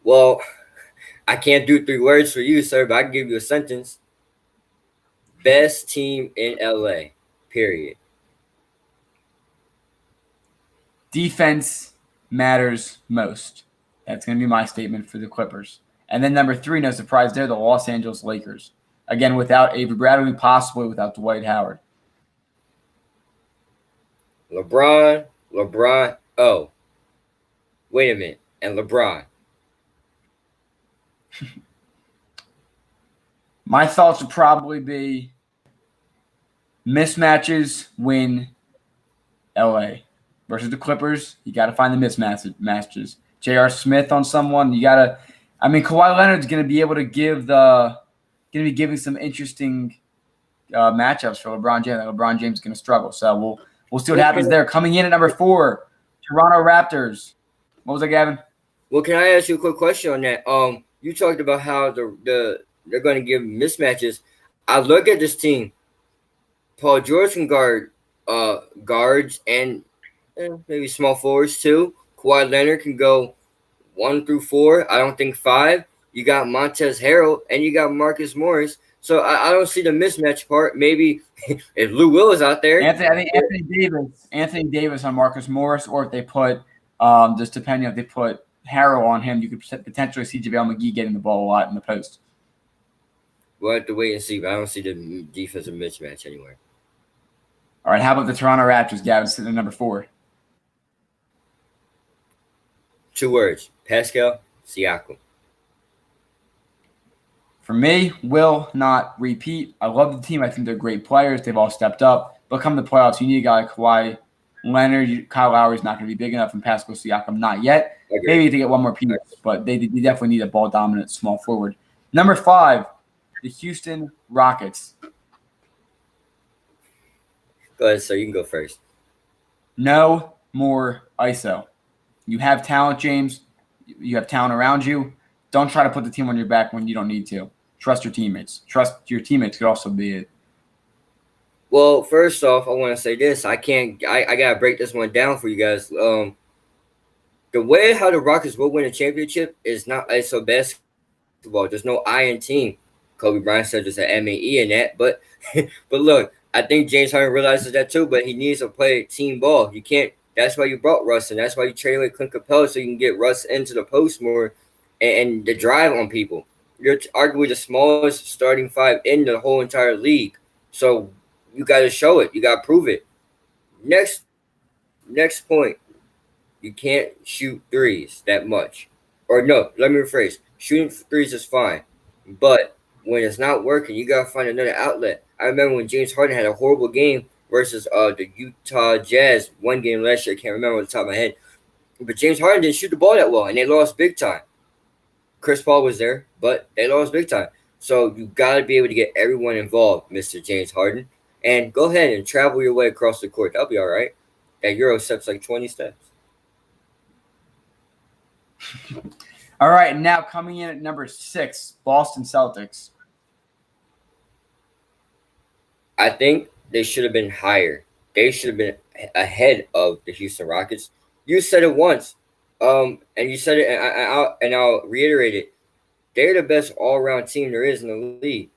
Well, I can't do 3 words for you, sir, but I can give you a sentence. Best team in LA, period. Defense matters most. That's going to be my statement for the Clippers. And then number 3, no surprise there, the Los Angeles Lakers. Again, without Avery Bradley, possibly without Dwight Howard. LeBron. Oh, wait a minute. And LeBron. My thoughts would probably be mismatches win LA versus the Clippers. You got to find the mismatches. J.R. Smith on someone. Kawhi Leonard's going to be able to giving some interesting matchups for LeBron James. LeBron James is going to struggle. So we'll see what happens there. Coming in at number 4, Toronto Raptors. What was that, Gavin? Well, can I ask you a quick question on that? You talked about how they're going to give mismatches. I look at this team. Paul George can guard guards and maybe small forwards too. Kawhi Leonard can go 1 through 4. I don't think 5. You got Montrezl Harrell and you got Marcus Morris. So I don't see the mismatch part. Maybe if Lou Will is out there. I think Anthony Davis on Marcus Morris, or if they put just depending if they put Harrell on him, you could potentially see JaVale McGee getting the ball a lot in the post. We'll have to wait and see, but I don't see the defensive mismatch anywhere. All right, how about the Toronto Raptors, Gavin, sitting at number 4? 2 words. Pascal Siakam. For me, will not repeat. I love the team. I think they're great players. They've all stepped up. But come the playoffs, you need a guy like Kawhi Leonard. Kyle Lowry's not going to be big enough, and Pascal Siakam not yet. Maybe to get one more piece, but they definitely need a ball-dominant small forward. Number 5, the Houston Rockets. Go ahead, sir. You can go first. No more ISO. You have talent, James. You have talent around you. Don't try to put the team on your back when you don't need to. Trust your teammates. Trust your teammates could also be it. Well, first off, I want to say this. I gotta break this one down for you guys. The way how the Rockets will win a championship is not ISO basketball. There's no I in team. Kobe Bryant said there's an MAE in that, but look, I think James Harden realizes that too. But he needs to play team ball. You can't. That's why you brought Russ, and that's why you traded away Clint Capella so you can get Russ into the post more and the drive on people. You're arguably the smallest starting 5 in the whole entire league, so you got to show it. You got to prove it. Next point. You can't shoot threes that much. Or no, let me rephrase. Shooting threes is fine. But when it's not working, you got to find another outlet. I remember when James Harden had a horrible game versus the Utah Jazz one game last year. I can't remember off the top of my head. But James Harden didn't shoot the ball that well, and they lost big time. Chris Paul was there, but they lost big time. So you got to be able to get everyone involved, Mr. James Harden. And go ahead and travel your way across the court. That'll be all right. That Euro step's like 20 steps. All right, now coming in at number 6, Boston Celtics. I think they should have been higher. They should have been ahead of the Houston Rockets. You said it once, and you said it, and I'll reiterate it. They're the best all-around team there is in the league.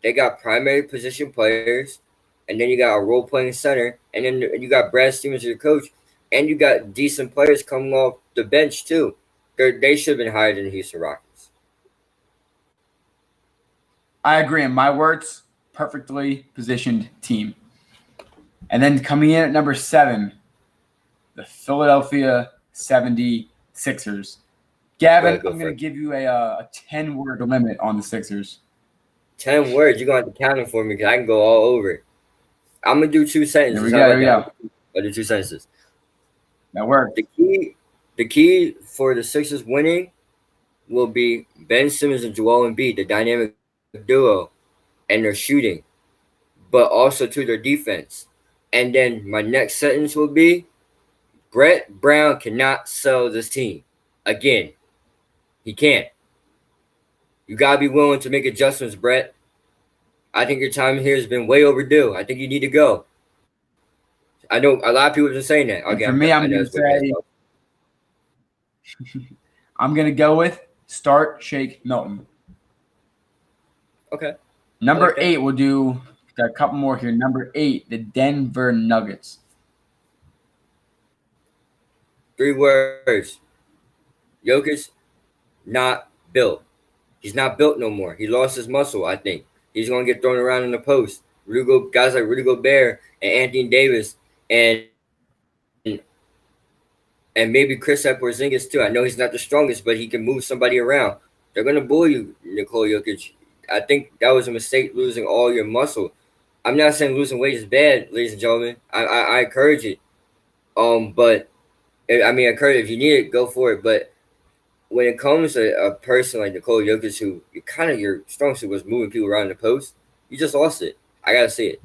They got primary position players, and then you got a role playing center, and then you got Brad Stevens, your coach, and you got decent players coming off the bench too. They should have been higher than the Houston Rockets. I agree. In my words, perfectly positioned team. And then coming in at number 7, the Philadelphia 76ers. Gavin, Go I'm going to for it. give you a 10-word limit on the Sixers. 10 words. You're gonna have to count them for me because I can go all over it. I'm gonna do 2 sentences. There we How go. about There we that? go. I'll do 2 sentences. That works. The key for the Sixers winning will be Ben Simmons and Joel Embiid, the dynamic duo, and their shooting, but also to their defense. And then my next sentence will be Brett Brown cannot sell this team. Again, he can't. You gotta be willing to make adjustments, Brett. I think your time here has been way overdue. I think you need to go. I know a lot of people have been saying that. And Okay, for me, I I'm know going it's to way past say, talk. I'm going to go with start Shake Milton. Okay. Number like that. 8, we'll do got a couple more here. Number 8, the Denver Nuggets. 3 words. Jokic, not built. He's not built no more. He lost his muscle, I think. He's going to get thrown around in the post. Guys like Rudy Gobert and Anthony Davis and maybe Chris Porzingis too. I know he's not the strongest, but he can move somebody around. They're going to bully you, Nikola Jokic. I think that was a mistake losing all your muscle. I'm not saying losing weight is bad, ladies and gentlemen. I encourage it. But I mean, encourage if you need it, go for it. But when it comes to a person like Nikola Jokic, who your strong suit was moving people around the post, you just lost it. I gotta see it.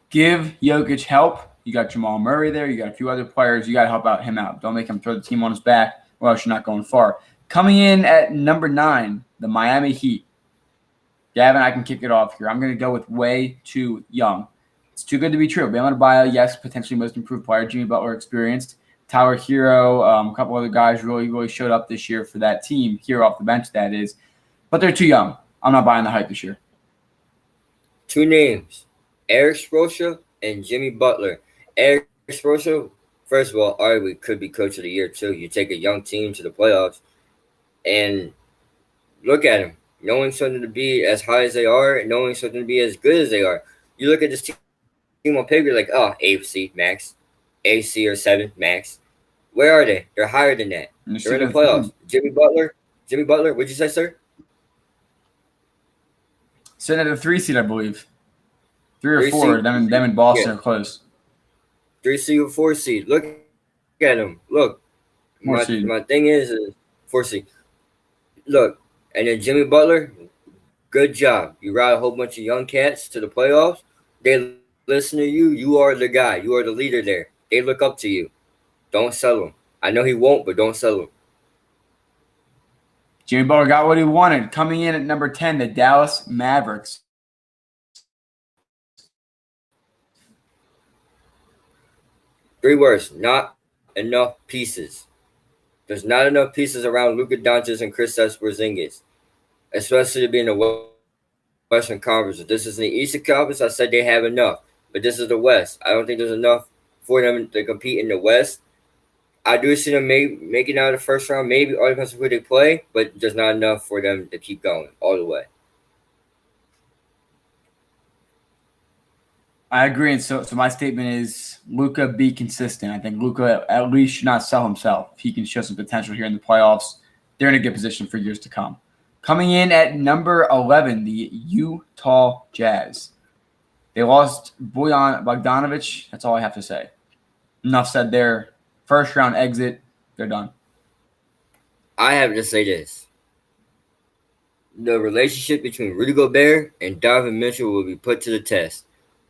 Give Jokic help. You got Jamal Murray there. You got a few other players. You got to help out him out. Don't make him throw the team on his back, or else you're not going far. Coming in at number 9, the Miami Heat. Gavin, I can kick it off here. I'm going to go with way too young. It's too good to be true. Bam Adebayo, yes, potentially most improved player. Jimmy Butler experienced. Tyler Hero, a couple other guys really showed up this year for that team. Hero off the bench, that is. But they're too young. I'm not buying the hype this year. 2 names, Eric Spoelstra and Jimmy Butler. Eric Spoelstra, first of all, arguably could be coach of the year too. You take a young team to the playoffs, and look at him, knowing something to be as high as they are, and knowing something to be as good as they are. You look at this team on paper, like, oh, AFC max, AC or 7 max. Where are they? They're higher than that. They're in the playoffs. Jimmy Butler. What'd you say, sir? Sitting at the 3 seed, I believe. 3 or 3 4. seed. Them and Boston are close. 3 seed or 4 seed. Look at him. Look. 4 seed. My thing is 4 seed. Look, and then Jimmy Butler, good job. You ride a whole bunch of young cats to the playoffs. They listen to you. You are the guy. You are the leader there. They look up to you. Don't sell him. I know he won't, but don't sell him. Jimmy Butler got what he wanted. Coming in at number 10, the Dallas Mavericks. 3 words, not enough pieces. There's not enough pieces around Luka Doncic and Kristaps Porzingis, especially to be in the Western Conference. If this is in the Eastern Conference, I said they have enough. But this is the West. I don't think there's enough for them to compete in the West. I do see them making out of the first round, maybe all depends on who they play, but there's not enough for them to keep going all the way. I agree. And so my statement is Luka, be consistent. I think Luka at least should not sell himself. If he can show some potential here in the playoffs, they're in a good position for years to come. Coming in at number 11, the Utah Jazz. They lost Bojan Bogdanovic. That's all I have to say. Enough said there. First round exit. They're done. I have to say this. The relationship between Rudy Gobert and Donovan Mitchell will be put to the test.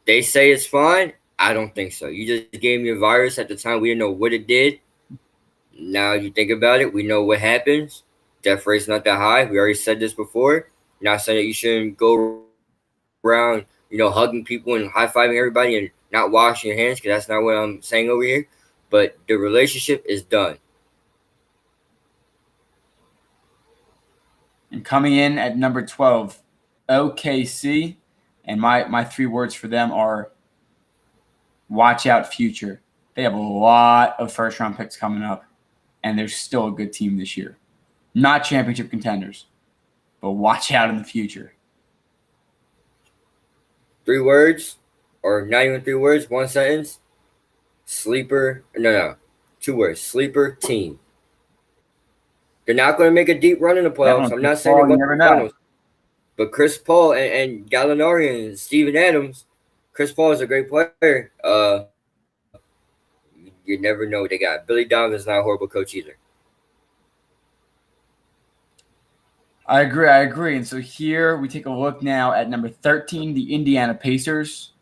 They say it's fine. I don't think so. You just gave me a virus at the time. We didn't know what it did. Now you think about it. We know what happens. Death rate's not that high. We already said this before. Not saying that you shouldn't go around, hugging people and high-fiving everybody and not washing your hands, because that's not what I'm saying over here. But the relationship is done. And coming in at number 12, OKC. And my 3 words for them are watch out future. They have a lot of first-round picks coming up, and they're still a good team this year. Not championship contenders, but watch out in the future. 3 words, or not even 3 words, 1 sentence. Sleeper. No. 2 words. Sleeper team. They're not going to make a deep run in the playoffs. I'm not saying they're going to the finals. But Chris Paul and Gallinari and Steven Adams, Chris Paul is a great player. You never know what they got. Billy Donovan's not a horrible coach either. I agree. And so here we take a look now at number 13, the Indiana Pacers.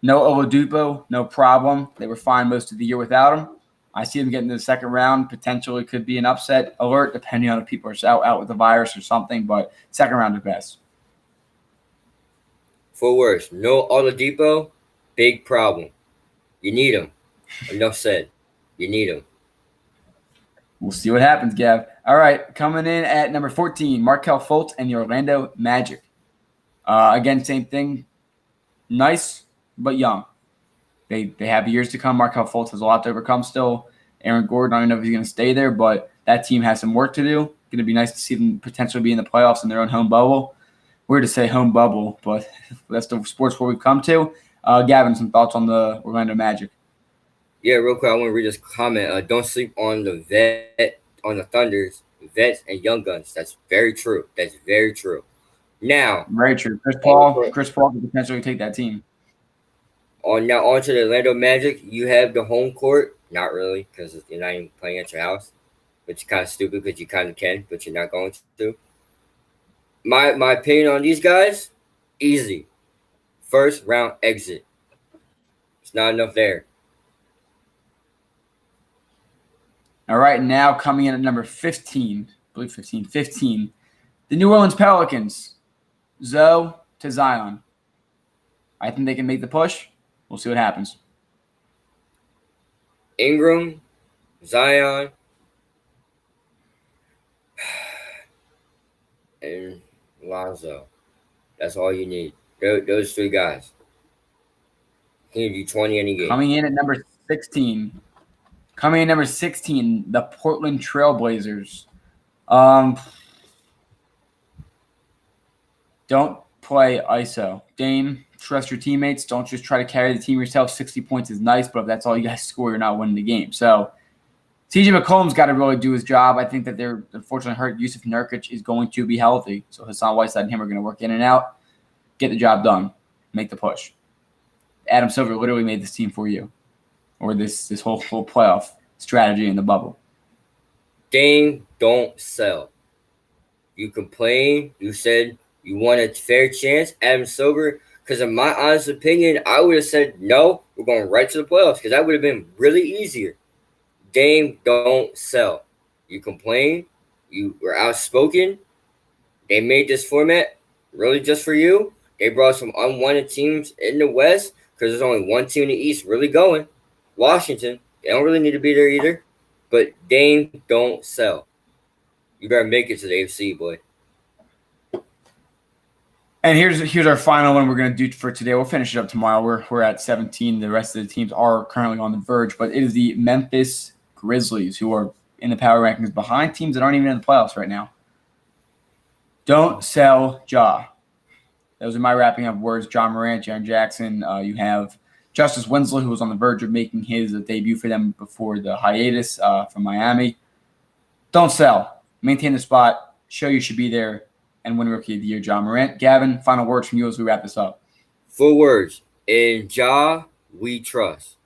No Oladipo, no problem. They were fine most of the year without him. I see them getting to the second round. Potentially could be an upset alert, depending on if people are out with the virus or something. But second round is best. 4 words. No Oladipo, big problem. You need him. Enough said. You need him. We'll see what happens, Gav. All right, coming in at number 14, Markelle Fultz and the Orlando Magic. Again, same thing. Nice, but young. They have years to come. Markelle Fultz has a lot to overcome still. Aaron Gordon, I don't know if he's going to stay there, but that team has some work to do. Going to be nice to see them potentially be in the playoffs in their own home bubble. Weird to say home bubble, but that's the sports where we've come to. Gavin, some thoughts on the Orlando Magic? Yeah, real quick, I want to read this comment. Don't sleep on the Thunder's vets and young guns. That's very true. Now, very true. Chris Paul could potentially take that team. Now on to the Orlando Magic. You have the home court. Not really, because you're not even playing at your house, which is kind of stupid because you kind of can, but you're not going to. My opinion on these guys, easy. First round exit. It's not enough there. All right, now coming in at number 15, I believe 15, the New Orleans Pelicans. Zoe to Zion. I think they can make the push. We'll see what happens. Ingram, Zion, and Lonzo. That's all you need. Those 3 guys. Can you do 20 any game? Coming in at number 16, the Portland Trailblazers. Don't play ISO. Dame, trust your teammates. Don't just try to carry the team yourself. 60 points is nice, but if that's all you guys score, you're not winning the game. So CJ McCollum's got to really do his job. I think that they're unfortunately hurt. Yusuf Nurkic is going to be healthy. So Hassan Whiteside and him are going to work in and out, get the job done, make the push. Adam Silver literally made this team for you, or this whole playoff strategy in the bubble. Dame, don't sell. You complain. You said you want a fair chance. Adam Silver, because in my honest opinion, I would have said, no, we're going right to the playoffs because that would have been really easier. Dame, don't sell. You complain. You were outspoken. They made this format really just for you. They brought some unwanted teams in the West because there's only one team in the East really going. Washington. They don't really need to be there either. But Dame, don't sell. You better make it to the AFC, boy. And here's our final one we're going to do for today. We'll finish it up tomorrow. We're at 17. The rest of the teams are currently on the verge, but it is the Memphis Grizzlies who are in the power rankings behind teams that aren't even in the playoffs right now. Don't sell Ja. Those are my wrapping up words. Ja Morant, Jaren Jackson. You have Justice Winslow, who was on the verge of making his debut for them before the hiatus from Miami. Don't sell. Maintain the spot. Show you should be there. And win Rookie of the Year, Ja Morant. Gavin, final words from you as we wrap this up. 4 words. In Ja, we trust.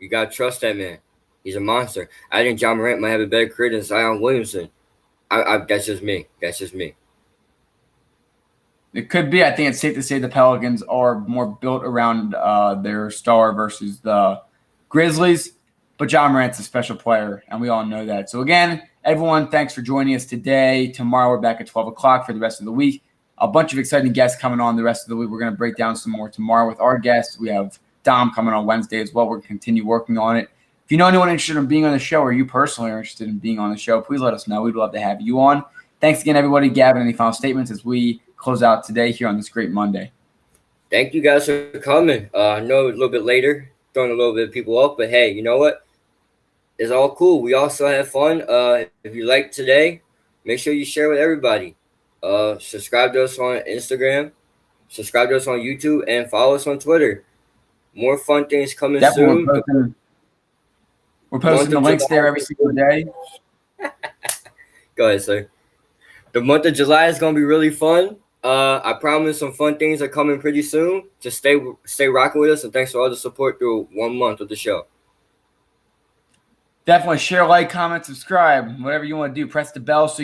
You got to trust that man. He's a monster. I think Ja Morant might have a better career than Zion Williamson. That's just me. It could be. I think it's safe to say the Pelicans are more built around their star versus the Grizzlies. But Ja Morant's a special player, and we all know that. So, again, everyone, thanks for joining us today. Tomorrow we're back at 12 o'clock for the rest of the week. A bunch of exciting guests coming on the rest of the week. We're going to break down some more tomorrow with our guests. We have Dom coming on Wednesday as well. We're going to continue working on it. If you know anyone interested in being on the show, or you personally are interested in being on the show, please let us know. We'd love to have you on. Thanks again, everybody. Gavin, any final statements as we close out today here on this great Monday? Thank you guys for coming. I know a little bit later, throwing a little bit of people off, but hey, you know what? It's all cool. We also have fun. If you like today, make sure you share with everybody. Subscribe to us on Instagram, subscribe to us on YouTube, and follow us on Twitter. More fun things coming soon. We're posting the links there every single day. Go ahead, sir. The month of July is going to be really fun. I promise some fun things are coming pretty soon. Just stay rocking with us, and thanks for all the support through 1 month of the show. Definitely share, like, comment, subscribe, whatever you want to do. Press the bell so